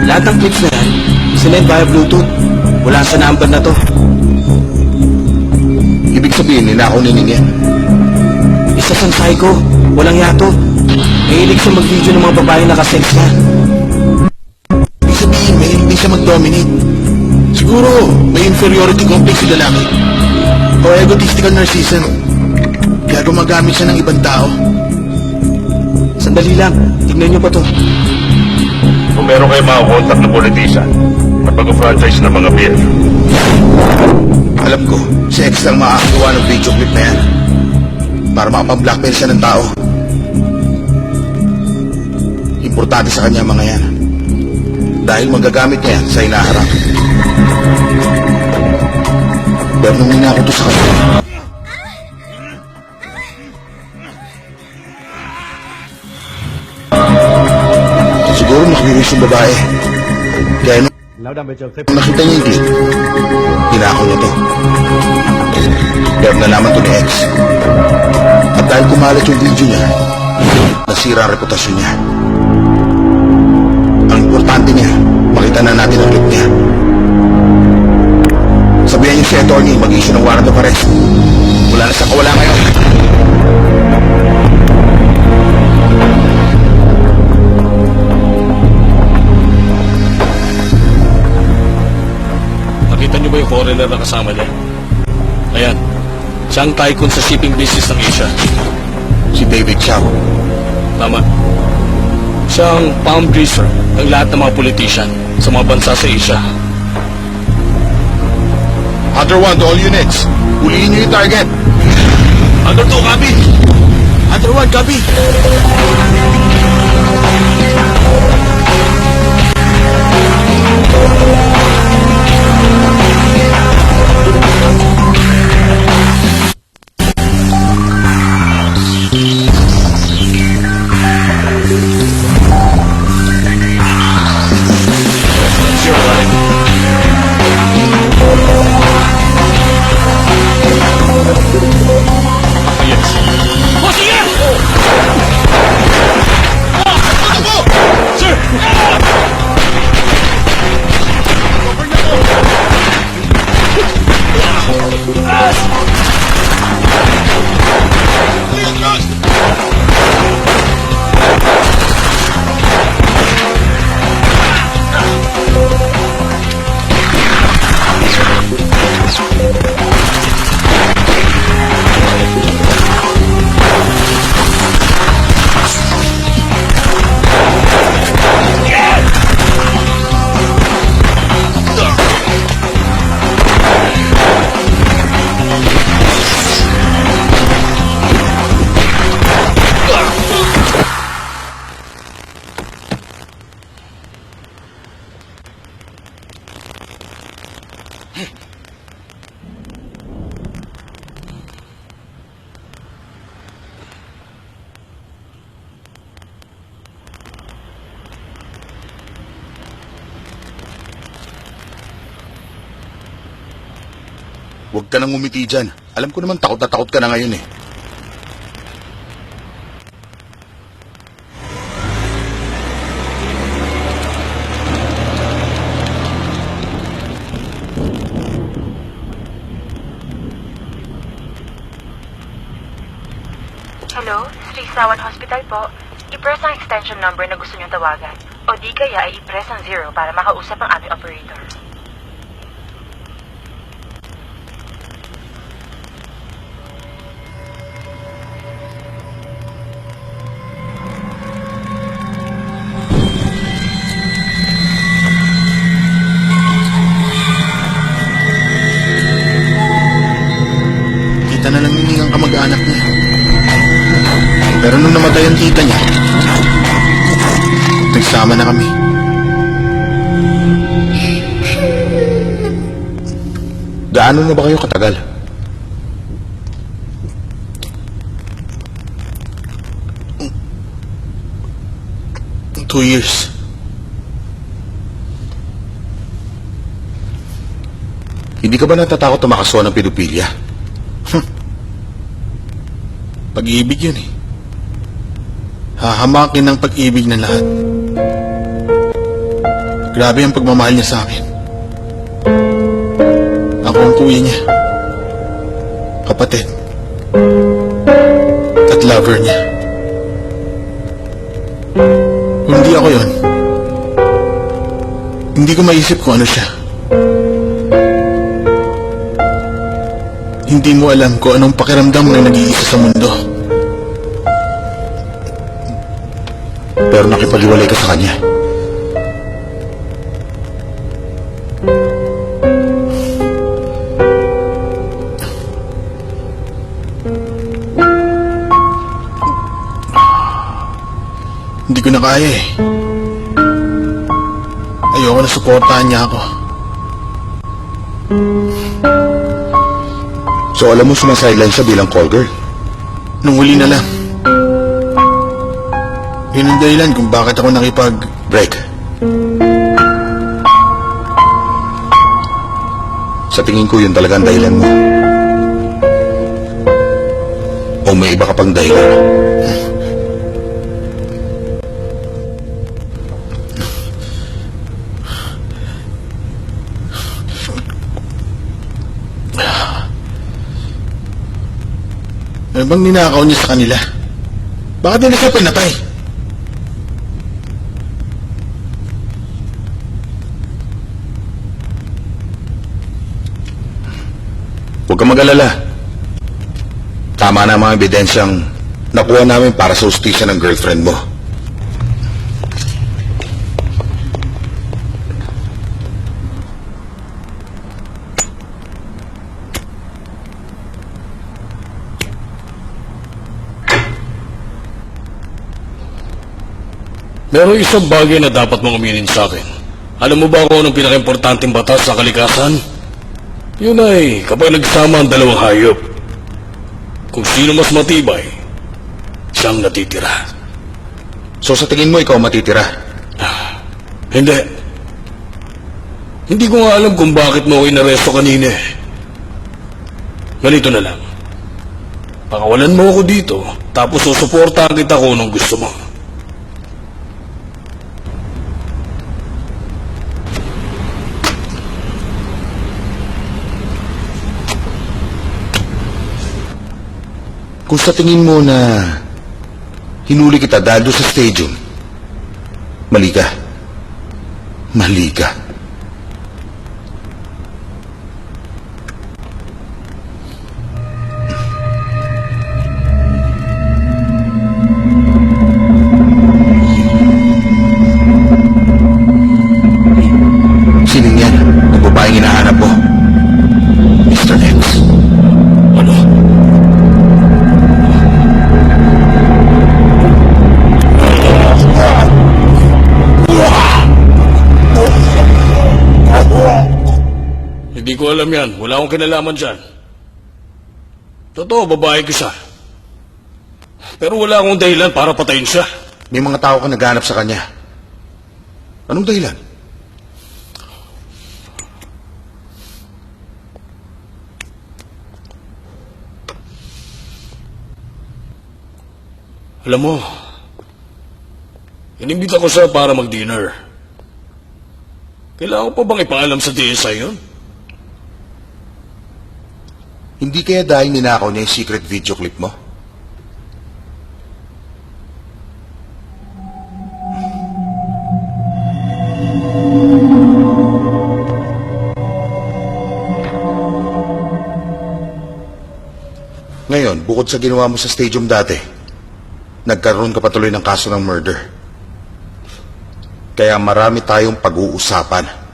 Lahat ng clips na yan, sinend via Bluetooth. Wala sa number na to. Ibig sabihin, ninakaw ni Ning yan. Isa siyang psycho. Walang yato. Mahilig siya mag-video ng mga babae nakasex niya. Ibig sabihin, may hindi siya mag-dominate. Siguro, may inferiority complex sa lalaki. O egotistical narcissism. Kaya gumagamit siya ng ibang tao. Sandali lang. Tignan niyo pa to. Kung meron kayo mga contact na politician at mag-franchise ng mga beer, Alam ko, si X lang makakagawa ng video clip na yan. Para makapag-blackmail siya ng tao. Importante sa kanya mga yan. Dahil magagamit niya yan sa inaharap. Pero nung ninako to sa kanya, siguro nakiriris yung babae. Kaya nung nakita niya yung clip, tinako niya to. Pero nalaman to ni X. At dahil kumalat yung video niya, nasira ang reputasyon niya. Ang importante niya, makita na natin ang clip niya. Sabihan niyo si attorney, mag-issue ng warrant of arrest. Wala na sa kawala ngayon. Nakita niyo ba yung foreigner na kasama niya? Ayan. Siya ang tycoon sa shipping business ng Asia. Si David Chow. Tama. Siya ang palm greaser ng lahat ng mga politician sa mga bansa sa Asia. Hunter 1 to all units. Huliin niyo yung target. Under 2, copy! Hunter 1, copy! Yes. Boss, yan! Sir! Huwag ka nang umiti dyan. Alam ko naman takot na takot ka na ngayon eh. Hello, Sri Sawan Hospital po. i-press ang extension number na gusto niyong tawagan. O di kaya ay i-press ang 0 para makausap ang aming operator. Kita na lang ang kamag-anak niya. Pero nung namatay ang tita niya, nagsama na kami. Gaano na ba kayo katagal? Two years. Hindi ka ba natatakot tumakaswa ng pedophilia? Pag-ibig yun eh. Hahamakin ng pag-ibig ng lahat. Grabe ang pagmamahal niya sa akin. Ako ang kuya niya. Kapatid. At lover niya. Kung hindi ako yun, hindi ko maisip kung ano siya. Hindi mo alam kung anong pakiramdam na nag-iisa sa mundo. Pero nakipag-iwalay ka sa kanya. Hindi ko na kaya eh. Ayoko na suportahan niya ako. So alam mo sumasideline siya bilang call girl? Nung huli na lang. Yun ang dahilan kung bakit ako Break. Sa tingin ko yun talaga ang dahilan mo. O may iba ka pang dahilan? Ano bang ninakaw niya sa kanila? Bakit nila siya pinatay? Huwag kang mag-alala. Tama na ang mga ebidensyang nakuha namin para sa hustisya ng girlfriend mo. Meron isang bagay na dapat mong aminin sa akin. Alam mo ba kung anong pinaka-importanting batas sa kalikasan? Yun ay kapag nagsama ang dalawang hayop. Kung sino mas matibay, siyang natitira. So sa tingin mo ikaw matitira? Hindi. Hindi ko nga alam kung bakit mo ako inaresto kanina eh. Ganito na lang. Pakawalan mo ako dito, tapos susuportahan kita kung anong gusto mo. Kung sa tingin mo na hinuli kita dahil doon sa stadium, mali ka. Mali ka. Sining yan, ang babaeng hinahanap mo. Mr. X. Ano? Hindi ko alam yan. Wala akong kinalaman dyan. Totoo, babae ko siya. Pero wala akong dahilan para patayin siya. May mga tao ka naghanap sa kanya. Anong dahilan? Alam mo, inimbita ko siya para mag-dinner. Kailangan ko pa bang ipaalam sa DSI yun? Hindi kaya dahil ninakaw niya yung secret video clip mo? bukod sa ginawa mo sa stadium dati, nagkaroon ka patuloy ng kaso ng murder. Kaya marami tayong pag-uusapan.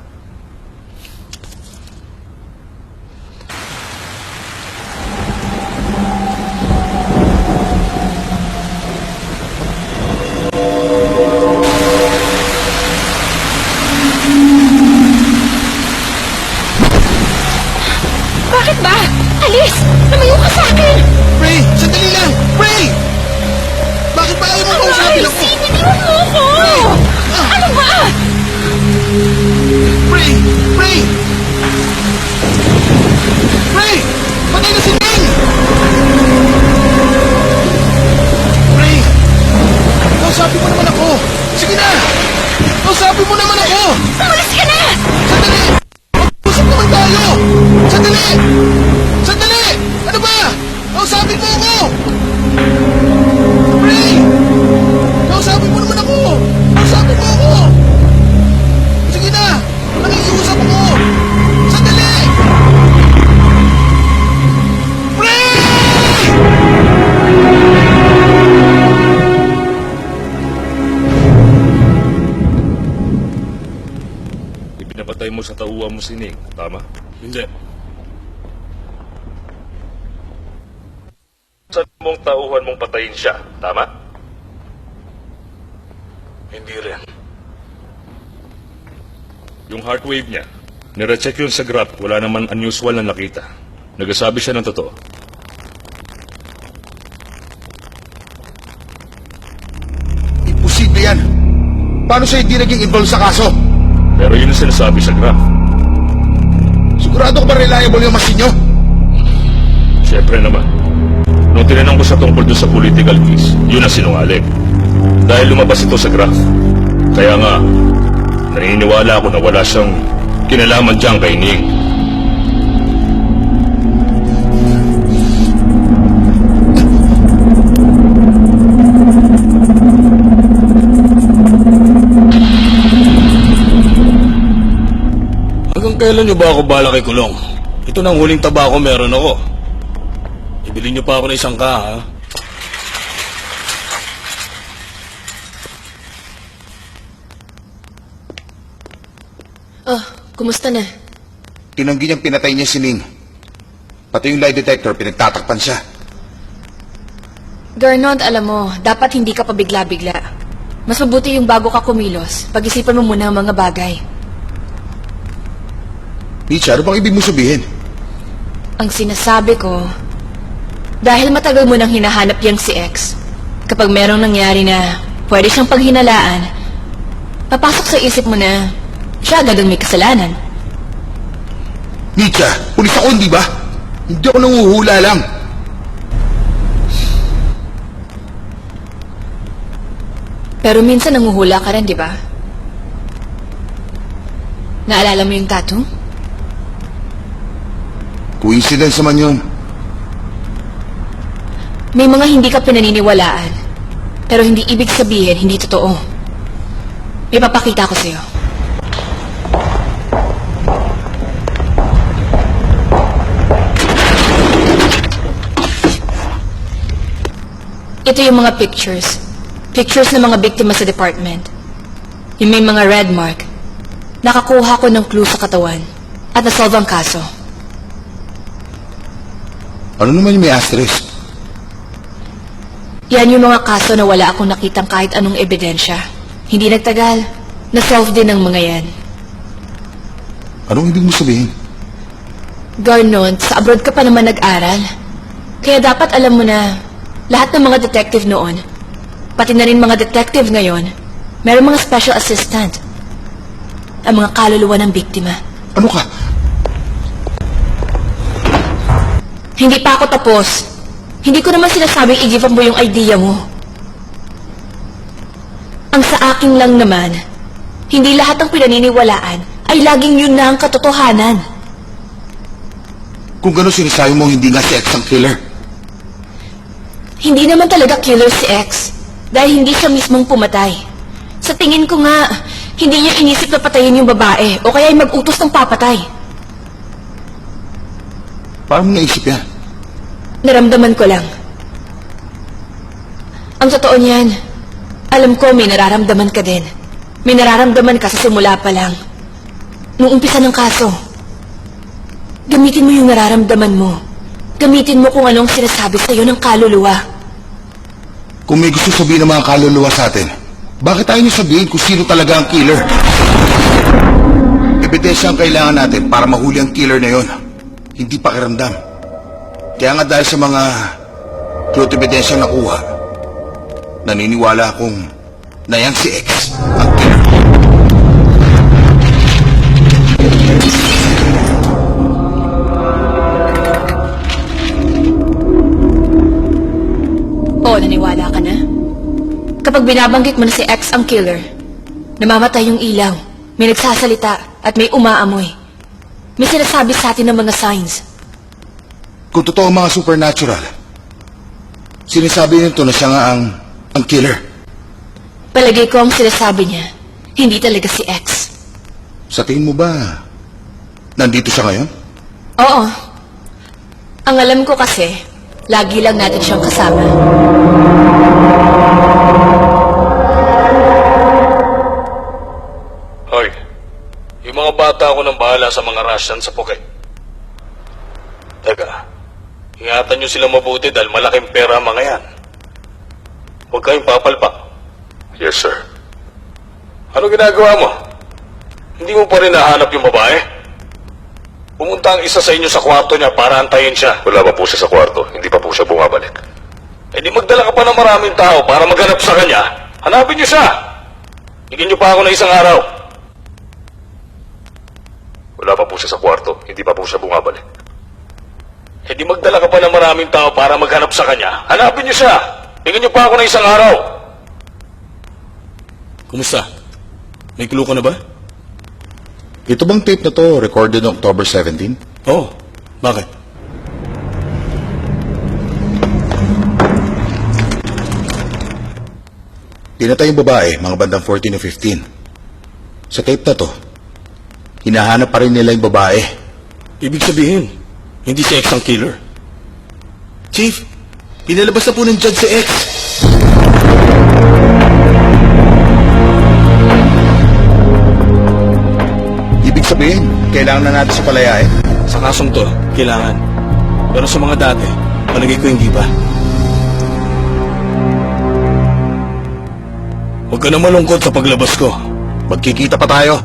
Bakit ba? Alis! Lumayo ka sa akin! Ray! Sandali lang! Ray! Bakit ba ayaw mo kausapin ako? Biniwan mo ko! Ano ba? Ray! Ray! Ray! Patay na si Ning! Ray! Kausapin mo naman ako! Sige na! Kausapin mo naman ako! Umalis ka na! Sandali! Usap naman tayo! Sandali! Sandali! Ano ba? Kausapin mo ako! Ray! Kausapin mo naman ako! Kausapin mo ako! Sige na! Nakikiusap ako! Sandali! Ray! Ipinapatay mo sa tauhan mo si Ning, tama? Hindi. Sa mong tauhan mong patayin siya, tama? Hindi rin. Yung heart wave niya, nirecheck yun sa graph, wala naman unusual na nakita. Nagsasabi siya ng totoo. Imposible yan. Paano siya hindi naging involved sa kaso? Pero yun ang sinasabi sa graph. Sigurado ka ba reliable yung machine nyo? Siyempre naman. Nung tinanong ko siya tungkol dun sa political case, yun ang sinungaling. Dahil lumabas ito sa graph. Kaya nga, naniniwala ako na wala siyang kinalaman dyan kay Ning. Hanggang kailan niyo ba ako balak ikulong? Ito na ang huling tabako meron ako. Ibili niyo pa ako ng isang ha? Oh, kumusta na? Tinanggi niyang pinatay niya si Ning. Pati yung lie detector, pinagtatakpan siya. Garnod, alam mo, dapat hindi ka pabigla-bigla. Mas mabuti yung bago ka kumilos. Pag-isipan mo muna ang mga bagay. Nietzsche, ano bang ibig mo sabihin? Ang sinasabi ko, dahil matagal mo nang hinahanap yang si X, kapag merong nangyari na pwede siyang paghinalaan, papasok sa isip mo na siya agad ang may kasalanan. Nietzsche, pulis ako, hindi ba? Hindi ako nanguhula lang. Pero minsan nanguhula ka rin, di ba? Naalala mo yung tattoo? Coincidence naman yun. May mga hindi ka pinaniniwalaan, pero hindi ibig sabihin hindi totoo. May papakita ko sa'yo. Ito yung mga pictures. Pictures ng mga biktima sa department. Yung may mga red mark. Nakakuha ko ng clue sa katawan at nasolve ang kaso. Ano naman yung may asterisk? Yan yung mga kaso na wala akong nakitang kahit anong ebidensya. Hindi nagtagal. Na-solve din ang mga yan. Anong ibig mo sabihin? Garnon, sa abroad ka pa naman nag-aral. Kaya dapat alam mo na lahat ng mga detective noon, pati na rin mga detective ngayon, mayroong mga special assistant. Ang mga kaluluwa ng biktima. Ano ka? Hindi pa ako tapos. Hindi ko naman sinasabing i-give up mo yung idea mo. Ang sa akin lang naman, hindi lahat ng pinaniniwalaan ay laging yun na ang katotohanan. Kung gano'n sinasabi mo, hindi nga si X ang killer. Hindi naman talaga killer si X dahil hindi siya mismong pumatay. Sa tingin ko nga, hindi niya inisip na patayin yung babae o kaya ay mag-utos ng papatay. Paano mo naisip yan? Naramdaman ko lang. Ang totoo niyan, alam ko may nararamdaman ka din. May nararamdaman ka sa simula pa lang. Nung umpisa ng kaso, gamitin mo yung nararamdaman mo. Gamitin mo kung anong sinasabi sa'yo ng kaluluwa. Kung may gusto sabihin ng mga kaluluwa sa atin, bakit tayo niyo sabihin kung sino talaga ang killer? Ebidensya ang kailangan natin para mahuli ang killer na yon. Hindi pakiramdam. Kaya nga dahil sa mga clue at ebidensyang nakuha, naniniwala akong na yan si X ang killer. Oo, naniwala ka na? Kapag binabanggit mo na si X ang killer, namamatay yung ilaw, may nagsasalita, at may umaamoy. May sinasabi sa atin ng mga signs. Kung totoo ang mga supernatural, sinasabi nito na siya nga ang killer. Palagay ko ang sinasabi niya, hindi talaga si X. Sa tingin mo ba, nandito siya ngayon? Oo. Ang alam ko kasi, lagi lang natin siyang kasama. Hoy, yung mga bata ako nang bahala sa mga Russian sa Phuket. Teka, ingatan nyo sila mabuti dahil malaking pera ang mga yan. Huwag kayong papalpak. Yes, sir. Ano ginagawa mo? Hindi mo pa rin nahanap yung babae? Pumunta ang isa sa inyo sa kwarto niya para antayin siya. Wala pa po siya sa kwarto. Hindi pa po siya bumabalik. Eh di magdala ka pa ng maraming tao para maghanap sa kanya. Hanapin niyo siya. Bigyan niyo pa ako ng isang araw. Wala pa po siya sa kwarto. Hindi pa po siya bumabalik. Eh di magdala ka pa ng maraming tao para maghanap sa kanya. Hanapin niyo siya. Bigyan niyo pa ako ng isang araw. Kumusta? May clue ka na ba? Ito bang tape na to recorded on October 17? Oo. Bakit? Pinatay yung babae, mga bandang 14 o 15. Sa tape na to, hinahanap pa rin nila yung babae. Ibig sabihin, hindi si X ang killer. Chief, pinalabas na po ng judge si X. Ibig sabihin, kailangan na natin siya palayain. Sa kasong to, kailangan. Pero sa mga dati, palagay ko hindi pa. Huwag ka na malungkot sa paglabas ko. Magkikita pa tayo.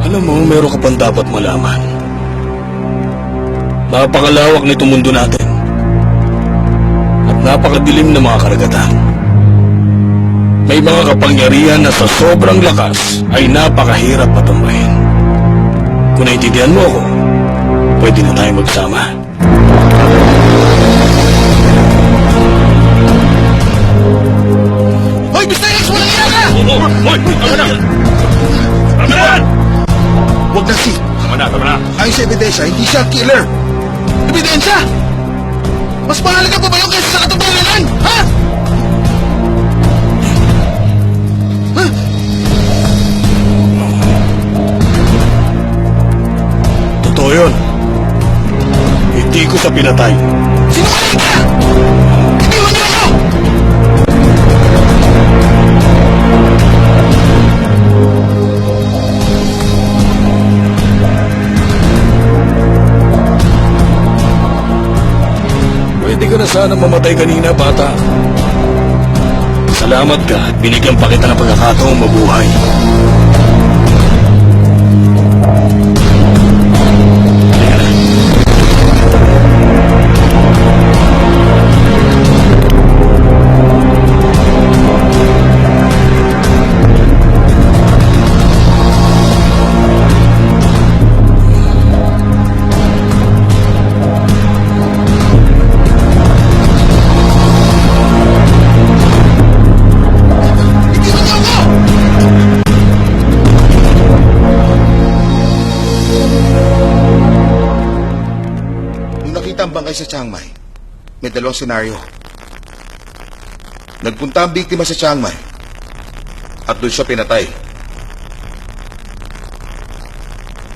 Alam mo, meron ka pang dapat malaman. Napakalawak nitong mundo natin. At napakadilim ng mga karagatan. May mga kapangyarihan na sa sobrang lakas ay napakahirap patumbahin. Kung naintindihan mo ako, pwede na tayo magsama. Hoy, Mr. X, walang iya ka! Hoy! Tama na! Tama na! Huwag na si. Tama na! Tama na! Ayon sa ebidensya, hindi siya ang killer. Ebidensya! Mas mahalaga pa ba yung kaysa sa katotohanan? Ha? Totoo yun. Hindi ko sa pinatay. Sinungaling ka! Hindi mo niyo ako! Pwede ka na sana mamatay kanina, bata. Salamat ka at binigyan pa kita ng pagkakataong mabuhay. Halika na. Hindi mo niyo ako! Nung nakita ang bangkay sa Chiang Mai, may dalawang senaryo. Nagpunta ang biktima sa Chiang Mai at doon siya pinatay.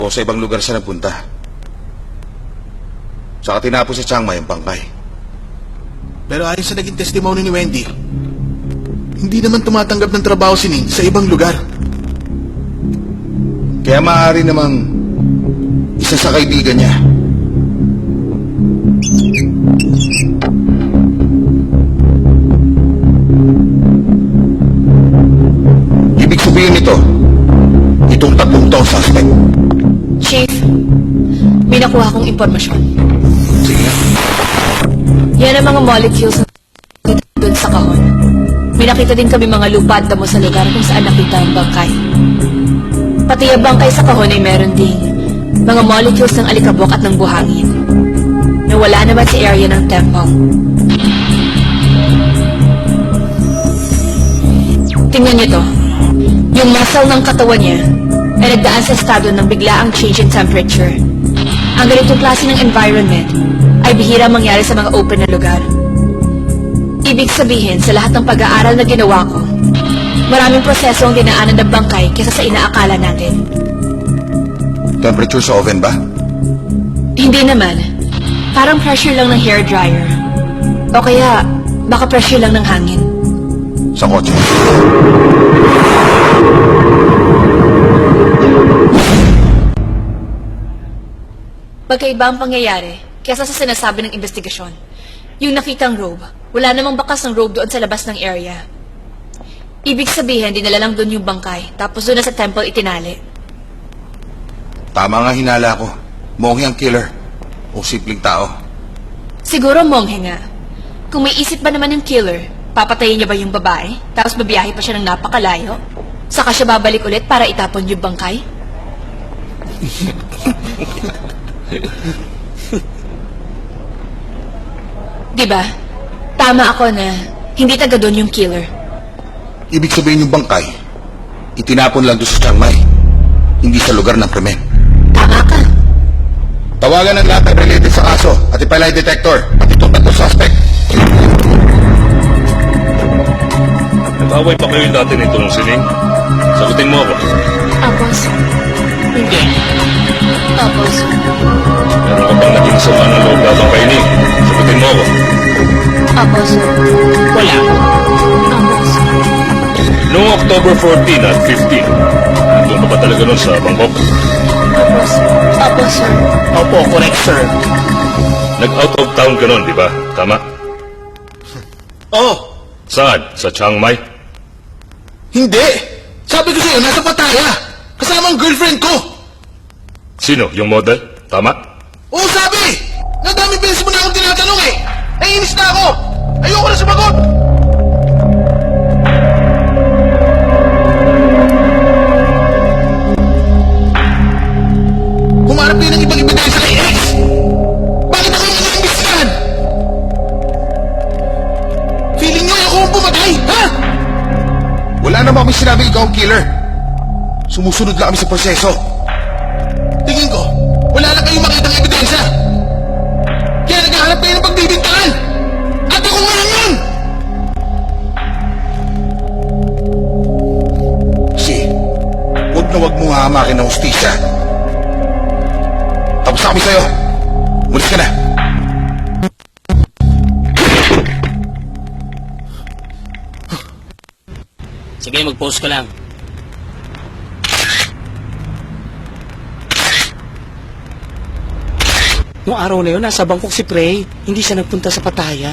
O sa ibang lugar siya nagpunta. Saka tinapos sa Chiang Mai ang bangkay. Pero ayon sa naging testimony ni Wendy, hindi naman tumatanggap ng trabaho si Ning sa ibang lugar. Kaya maaari namang isa sa kaibigan niya. Ibig sabihin nito, itong 3 taong suspect. Chief, may nakuha akong impormasyon. Sige. Yan ang mga molecules na doon sa kahon. May nakita din kami mga lupa at damo sa lugar kung saan nakita ang bangkay. Pati ang bangkay sa kahon ay meron ding mga molecules ng alikabok at ng buhangin. Nawala naman sa area ng temple. Tingnan niyo to. Yung muscle ng katawan niya ay nagdaan sa estado ng biglaang change in temperature. Ang ganitong klase ng environment ay bihira mangyari sa mga open na lugar. Ibig sabihin, sa lahat ng pag-aaral na ginawa ko, maraming proseso ang dinaanan ng bangkay kaysa sa inaakala natin. Temperature sa oven ba? Hindi naman. Parang pressure lang ng hair dryer. O kaya, baka pressure lang ng hangin. Sa kotse. Magkaiba ang pangyayari kaysa sa sinasabi ng investigasyon. Yung nakitang robe, wala namang bakas ng robe doon sa labas ng area. Ibig sabihin, dinala lang doon yung bangkay, tapos doon na sa temple itinali. Tama nga hinala ko. Monghe ang killer. O simpleng tao. Siguro monghe nga. Kung may isip ba naman yung killer, papatayin niya ba yung babae, tapos babiyahe pa siya ng napakalayo? Saka siya babalik ulit para itapon yung bangkay? Diba? Tama ako na hindi taga doon yung killer. Ibig sabihin yung bangkay, itinapon lang doon sa Chiang Mai, hindi sa lugar ng krimen. Tama ka. Tawagan ng lahat ng related sa kaso at ipalay detector at itong 3 suspect. Nag-away pa kayo dati nito ng sining? Sagutin mo ako. Apo, sir. Hindi. Apo, sir. Meron ka bang naging sama ng loob labang kay Ning? Sagutin mo ako. Apo, sir. Wala. Apo, sir. Noong October 14 at 15, nandun ka ba talaga nun sa Bangkok? Apo, sir. Apo, sir. Opo, correct, sir. Nag-out of town ka nun, di ba? Tama? Oh, Saan? Sa Chiang Mai? hindi! Sabi ko sa'yo, nasa Pattaya! Kasama ang girlfriend ko! Sino? Yung model? Tama? Oo, sabi! Nadami beses mo na akong tinatanong eh! Naiinis na ako! Ayoko na sumagot! Humarap kayo ng ibang ebidensya kay X! Bakit ako yung nag-imbestigahan? Feeling nyo ako ang pumatay, ha? Wala naman kami sinabi ikaw ang killer. Sumusunod lang kami sa proseso. Tingin ko, wala na kayong makitang ebidensya. Kaya naghahanap kayo ng pagbibintangan. At ako ngayon yun! Si, wag mo hahamakin ng hustisya. Tapos na kami sa'yo. Mulis ka na. Sige, mag-post ka lang. Noong araw na yun, nasa Bangkok si Prey. Hindi siya nagpunta sa Pattaya.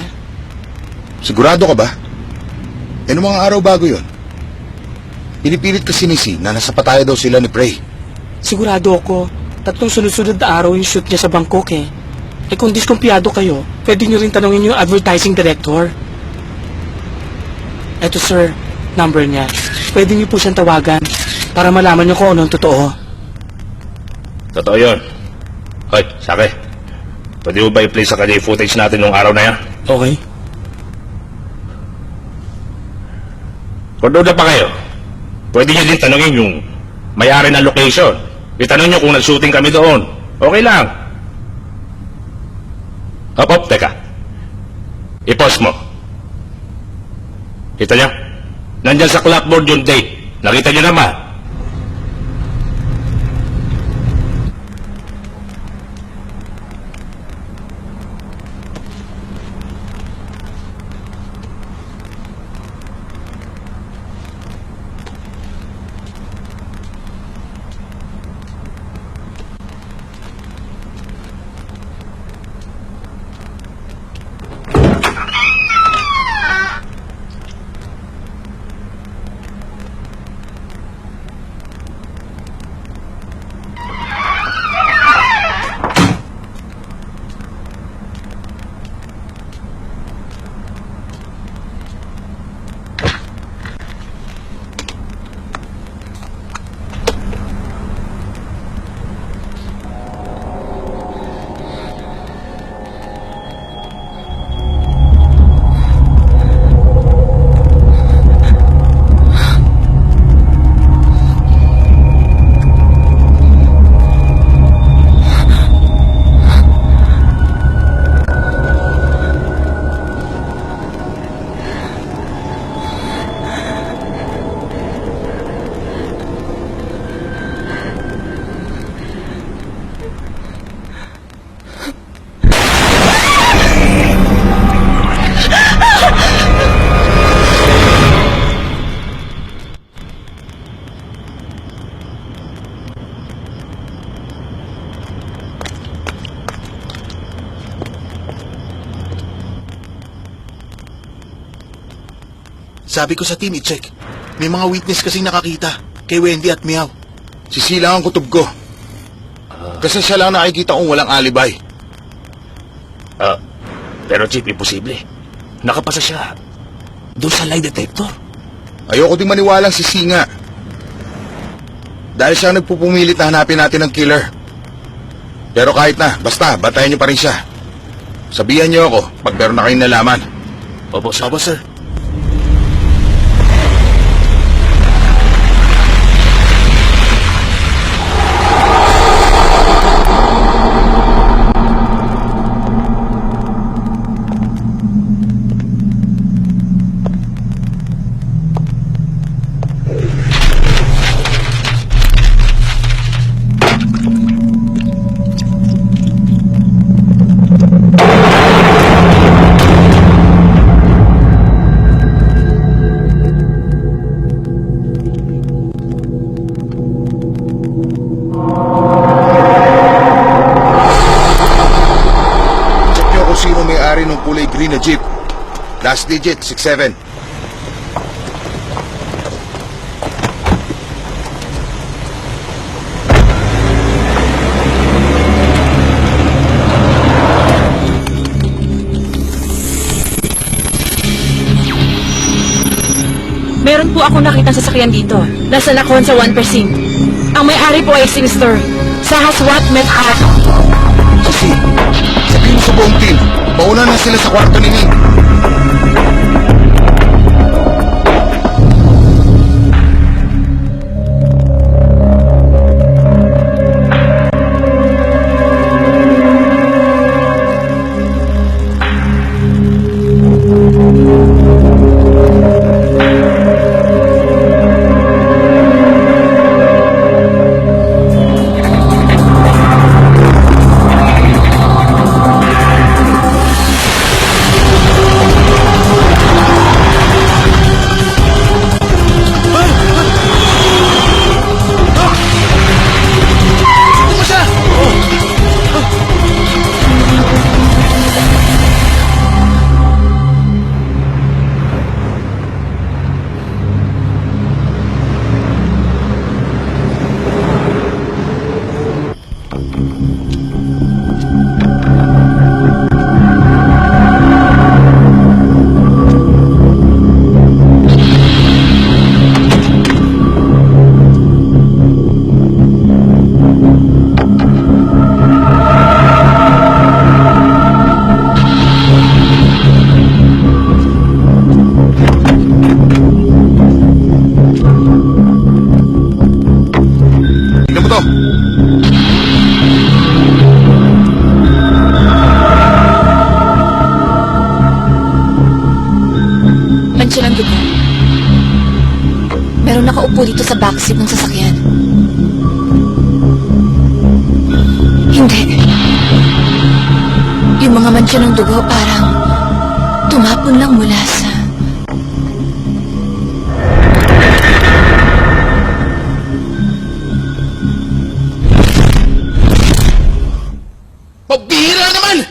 Sigurado ka ba? E noong mga araw bago yon? Pinipilit kasi ni Si na nasa Pattaya daw sila ni Prey. Sigurado ako. 3 sunod-sunod na araw yung shoot niya sa Bangkok eh. Eh kung diskumpiyado kayo, pwede nyo rin tanongin yung advertising director. Eto sir, number niya. Pwede niyo po siyang tawagan para malaman niyo kung ano ang totoo. Totoo yun. Hoy, Sake. Pwede mo ba i-play sa kanya yung footage natin nung araw na yan? Okay? Kung doon na pa kayo, pwede nyo din tanongin yung may-ari ng location. Itanong nyo kung nag-shooting kami doon. Okay lang. Hop, teka. I-pause mo. Kita nyo? Nandyan sa clapboard yung date. Nakita nyo naman. Sabi ko sa team i-check. May mga witness kasing nakakita kay Wendy at Meow. Si C lang ang kutob ko. Kasi siya lang nakikita kong walang alibay. Pero Chief, imposible. Nakapasa siya doon sa lie detector. Ayoko ding maniwalang si C nga. Dahil siya ang nagpupumilit na hanapin natin ng killer. Pero kahit na, basta, batayan niyo pa rin siya. Sabihan niyo ako pag meron na kayong nalaman. Opo, sir. Opo, sir. Check niyo kung sino may-ari ng kulay green na jeep. Last digit, 67. Meron po ako nakitang sasakyan dito. Nasa Lacon sa 1%. Ang may-ari po ay Sinister. Sa Haswat Met-Hat. Si C, sabihin mo sa buong team, mauna na sila sa kwarto ni Nick. Tignan mo to. Mansya ng dugo. Meron nakaupo dito sa backseat ng sasakyan. Hindi. Yung mga mansya ng dugo parang tumapon lang mula sa... Pabihira naman!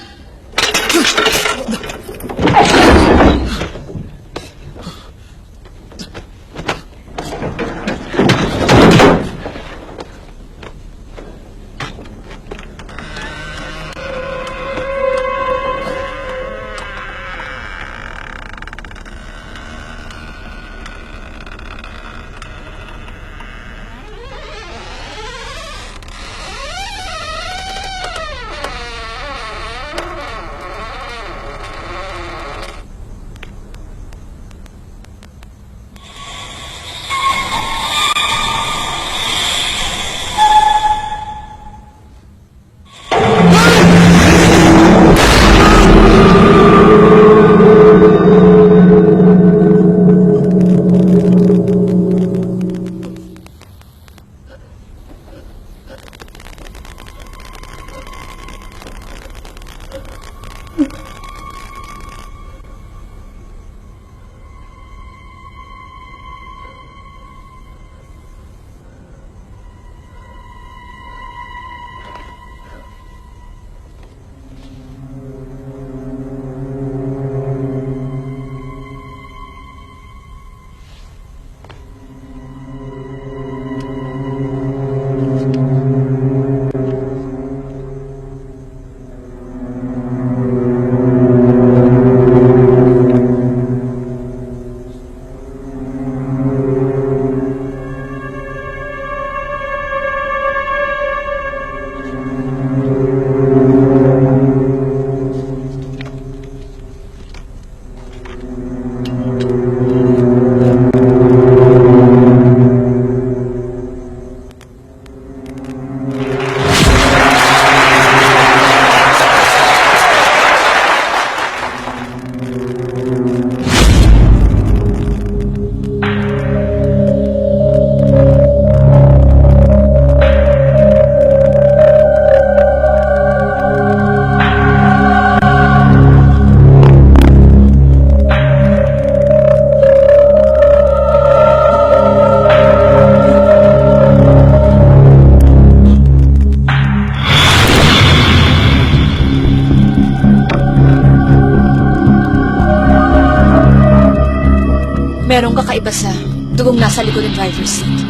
Merong kakaiba sa dugong nasa likod ng driver's seat.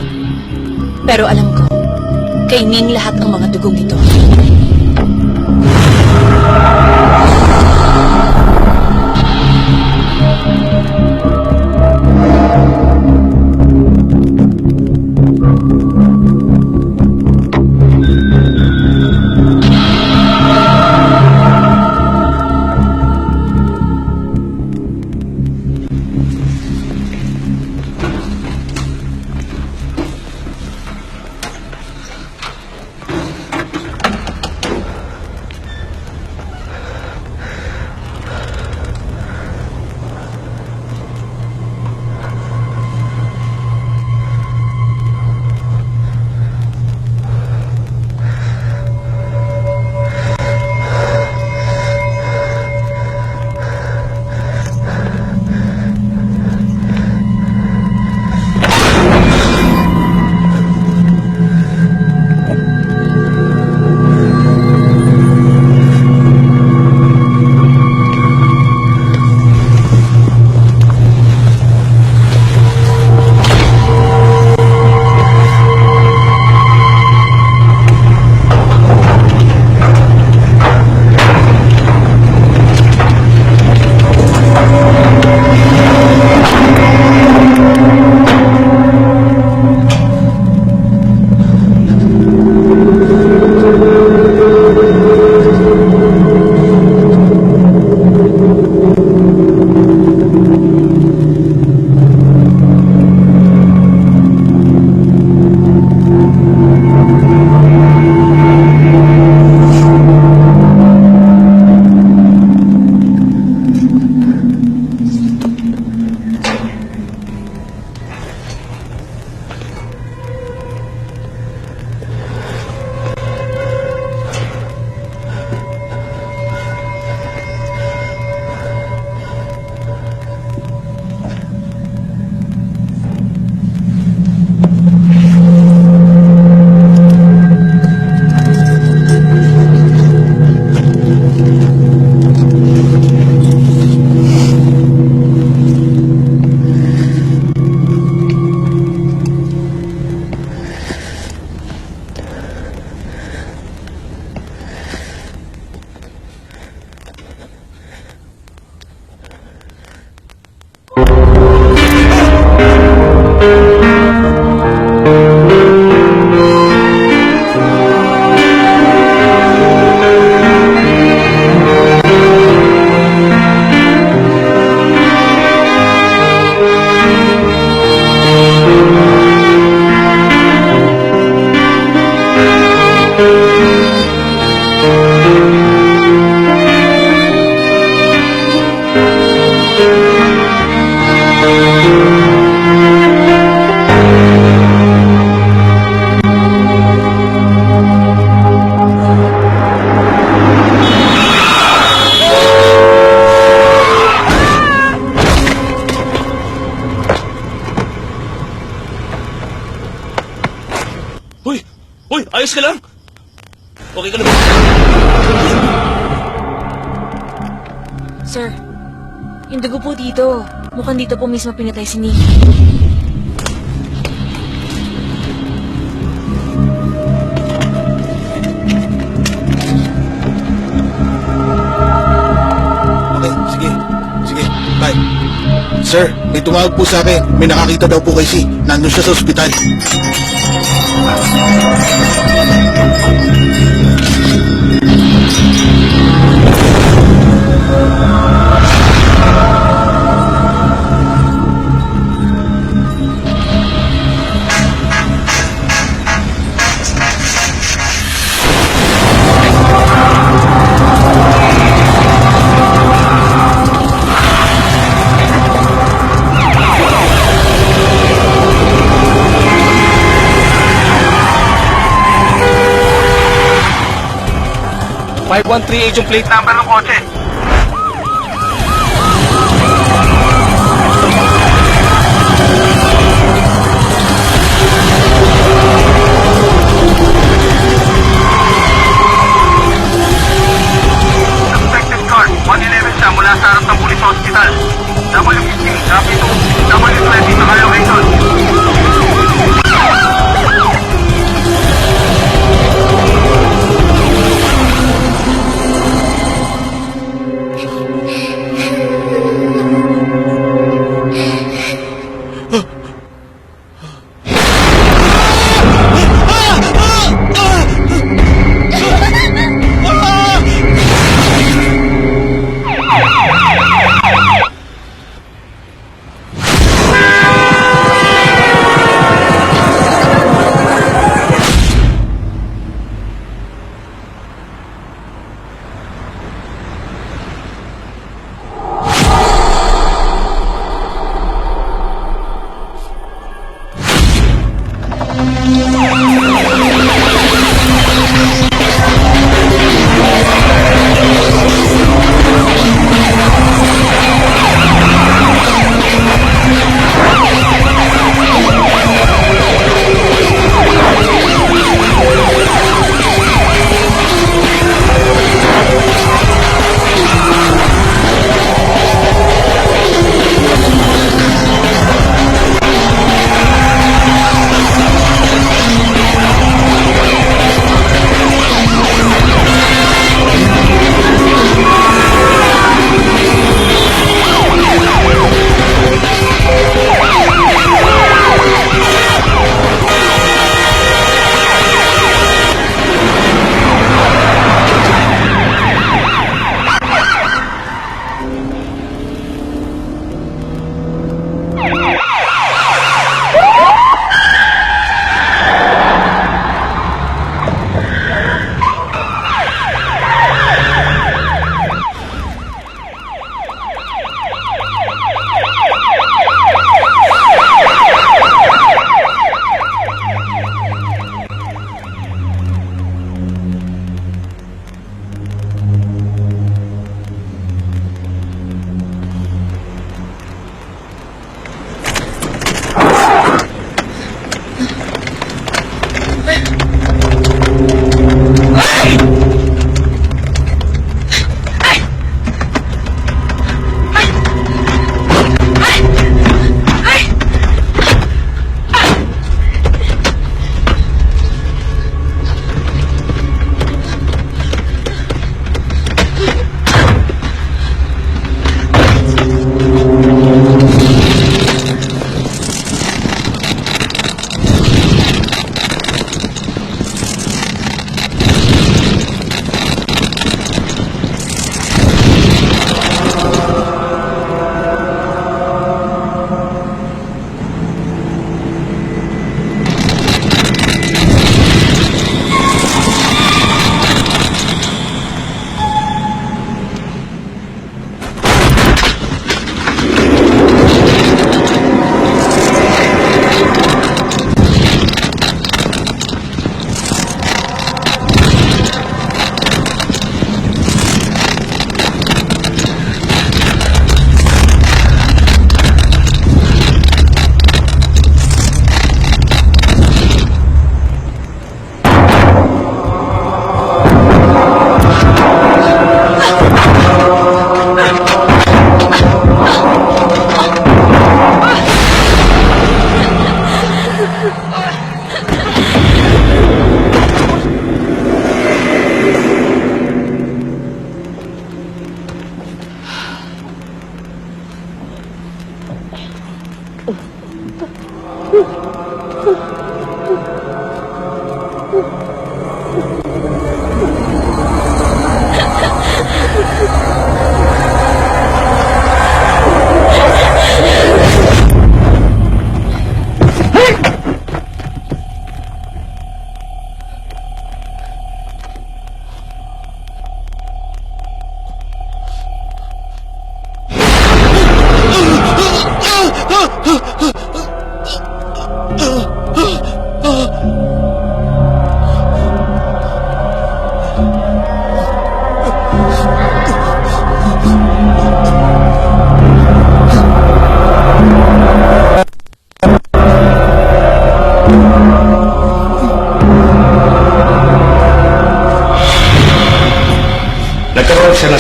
Pero alam ko, kay Ning lahat ng mga dugong ito. Hoy, ayos ka lang? Okay ka na ba? Sir, yung dugo po dito. Mukhang dito po mismo pinatay si Nick. Okay, sige. Sige, bye. Sir, may tumawag po sa akin. May nakakita daw po kay Si. Nandun siya sa ospital. yung plate Number ng kotse. Suspected car, 111 siya mula nasa harap ng pulis hospital. W15, W2, W20 sa location.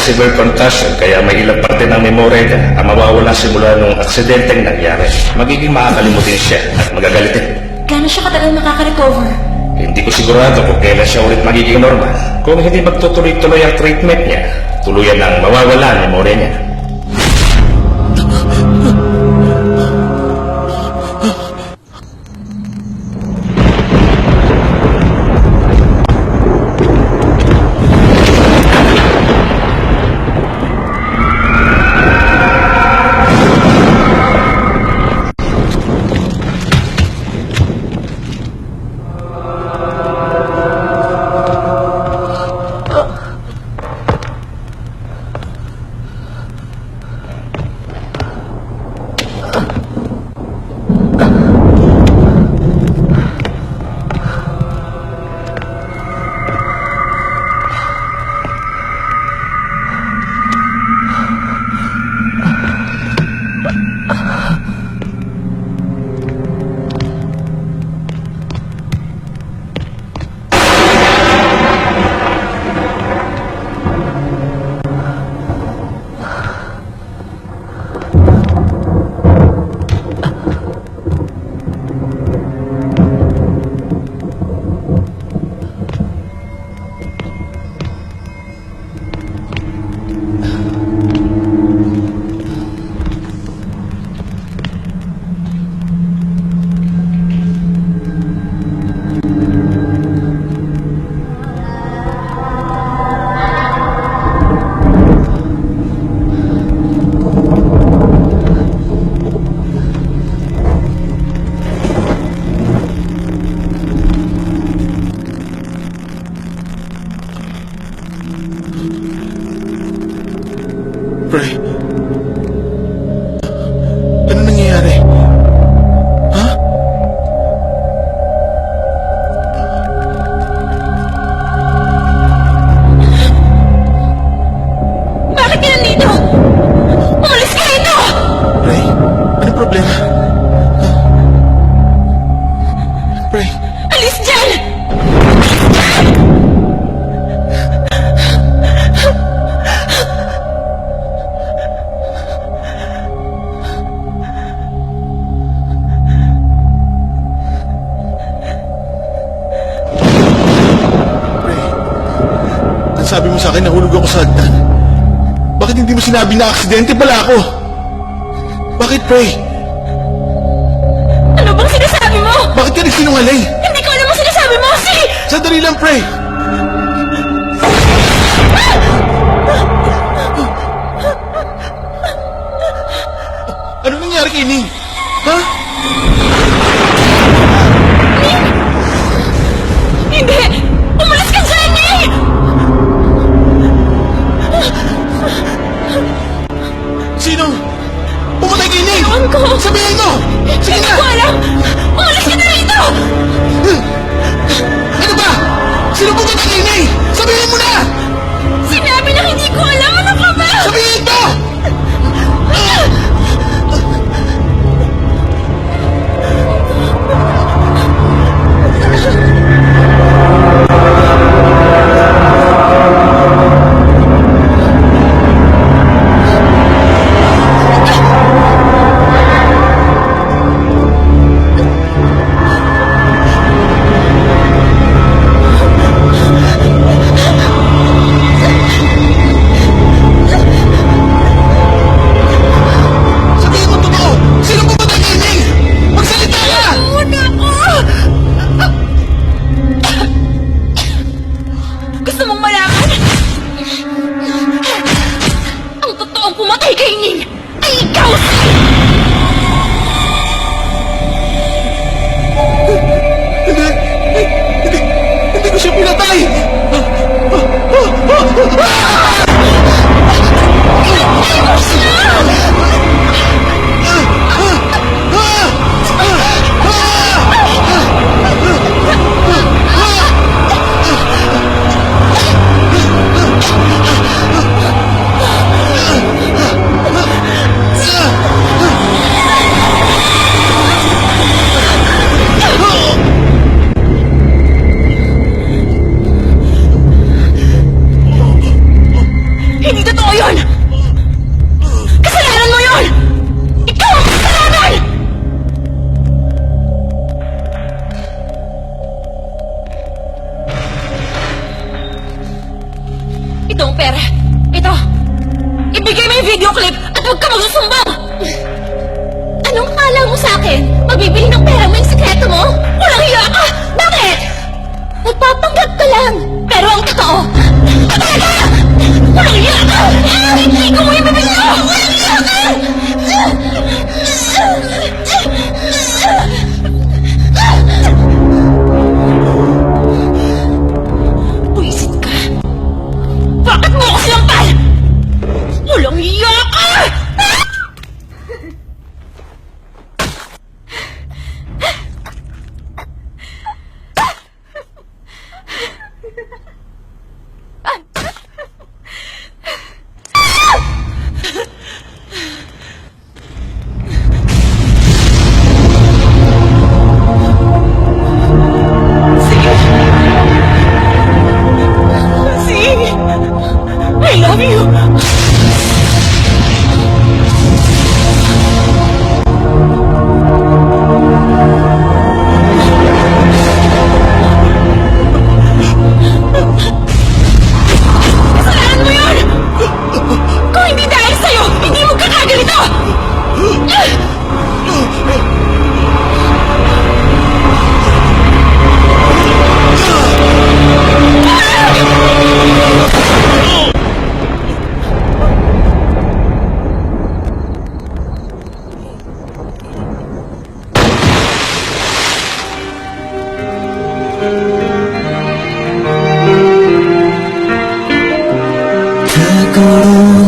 severe concussion kaya may ilang parte ng memorya niya ang mawawala simula nung aksidenteng nangyari. Magiging makakalimutin siya at magagalitin. Gano'n siya katagal makaka-recover? Hindi ko sigurado kung kailan siya ulit magiging normal. Kung hindi magtutuloy-tuloy ang treatment niya, tuluyan nang mawawala ang memorya niya. Pray. Ano nangyayari? Ha? Bakit ka nandito? Umalis ka rito! Pray, ano problema? Ha? Pray, Alis dyan! Pray. Ang sabi mo sa akin, nahulog ako sa hagdan. Bakit hindi mo sinabi na aksidente pala ako? Bakit, Pray? Ano bang sinasabi mo? Bakit ka nagsinungaling? Hindi ko alam ang sinasabi mo! Sandali lang, Pray. Ano nangyari kay Ning? Ha? Hindi! Umalis ka dyan, Ning! Sino? Pumatay kay Ning! Ewan ko! Sabihin mo! Sige Hindi na! ko alam! Umalis ka na rito! Ano ba? Sino pumatay kay Ning? Sabihin mo na! Sinabi na hindi ko alam! Ano ka ba? Sabihin mo! Sabihin mo totoo! Sino pumatay kay Ning? Magsalita ka! Muna ako! Gusto mong malaman? Ang totoong pumatay kay Ning ay ikaw! Hindi ko siya pinatay! huwag ka magsusumbong! Anong kala mo sa akin? Mabibili ng pera mo yung sikreto mo? Walang hiya ka! Bakit? Nagpapanggap ka lang. Pero ang totoo, talaga! Walang hiya ka! Hindi ko mo ibibili mo! Walang hiya ka! Buisit ka! Bakit mo ako sinampal? Walang hiya ka! I love you! Kasalanan mo yun! Kung hindi dahil sa'yo, hindi mo kakaganito!เธอก็รู้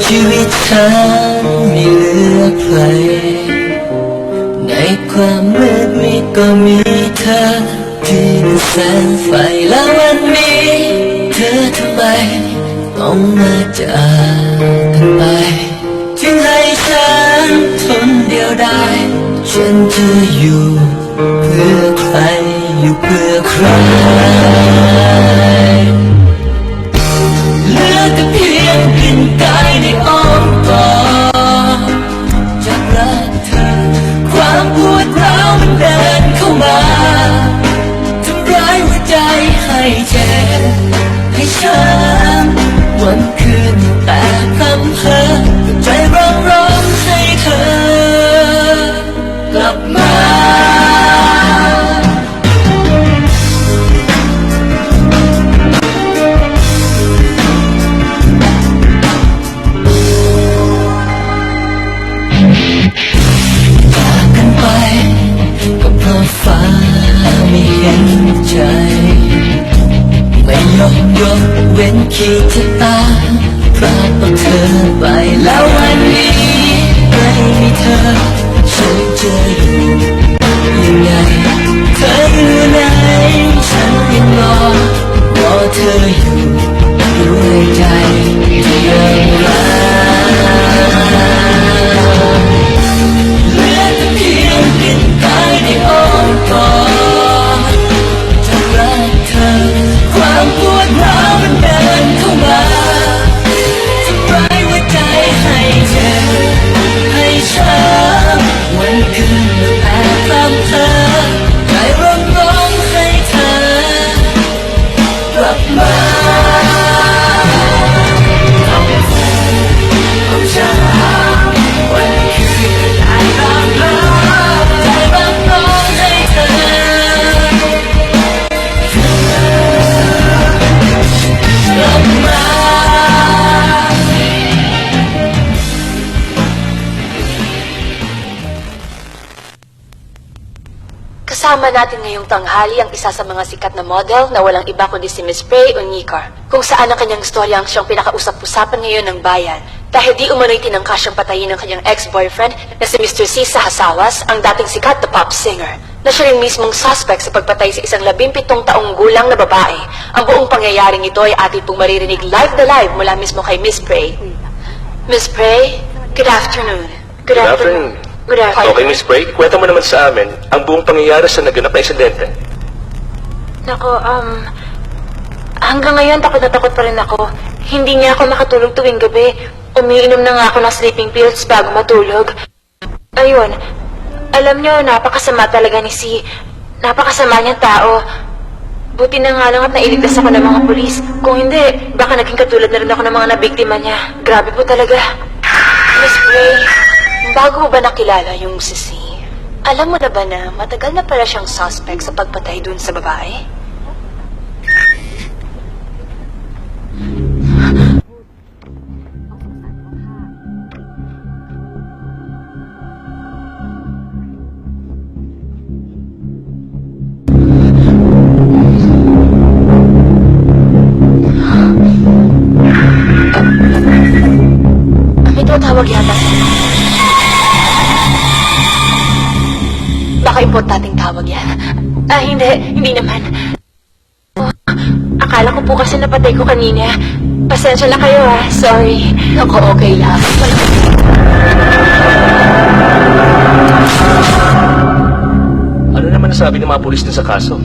ชีวิตฉันไม่เหลือใครในความมืดมิดก็มีเธอที่เป็นแสงไฟแล้ววันนี้เธอทำไมต้องมาจากกันไปจึงให้ฉันทนเดียวดายฉันจะอยู่เพื่อใครอยู่เพื่อใคร เหลือแต่เพียงกลิ่นกายในอ้อมกอดจากรักเธอความปวดร้าวมันเดินเข้ามาทำร้ายหัวใจให้เจ็บให้ช้ำวันคืนแต่พร่ำเพ้อใจร้องให้เธอกลับมา กันไปก็เพราะฟ้าไม่เห็นใจไม่ยกเว้นขีดชะตาพรากเอาเธอไปแล้ววันนี้ไม่มีเธอฉันจะอยู่ยังไงเธออยู่ไหนฉันยังรอเธออยู่ด้วยใจที่ยังรัก เหลือแต่เพียงกลิ่นกายในอ้อมกอดจากรักเธอความปวดร้าวมันเดินเข้ามาทำร้ายหัวใจให้เจ็บให้ช้ำวันคืนแต่พร่ำเพ้อใจร้องให้เธอกลับมาของฉันวันคืนใจร้องให้เธอกลับมา Kasama natin ngayong tanghali ang isa sa mga sikat na model na walang iba kundi si Miss Prey Onyekar, kung saan ang kanyang istorya ang siyang pinakausap-usapan ngayon ng bayan dahil di umano'y tinangka siyang patayin ng kanyang ex-boyfriend na si Mr. Sisa Hasawas, ang dating sikat na pop singer, na siya rin mismong suspect sa pagpatay sa isang 17 taong gulang na babae. Ang buong pangyayaring ito ay atin pong maririnig live na live mula mismo kay Miss Prey. Miss Prey, good afternoon. Good afternoon. Good afternoon. Okay, Miss Prey, kwento mo naman sa amin ang buong pangyayari sa naganap na insidente. Nako, hanggang ngayon takot na takot pa rin ako. Hindi niya ako makatulog tuwing gabi. Umiinom na nga ako ng sleeping pills bago matulog. Ayun, alam niyo, napakasama talaga ni Si. Napakasama niyang tao. Buti na nga lang at nailigtas ako ng mga pulis. Kung hindi, baka naging katulad na rin ako ng mga nabiktima niya. Grabe po talaga. Miss Gray, bago mo ba nakilala yung si C? Alam mo na ba na matagal na pala siyang suspect sa pagpatay dun sa babae? May tumatawag yata. Baka importanteng tawag yan. Hindi naman. Oh, akala ko po kasi napatay ko kanina. Pasensya na kayo sorry. Ako, okay lang. Ano naman nasabi ng mga pulis na sa kaso?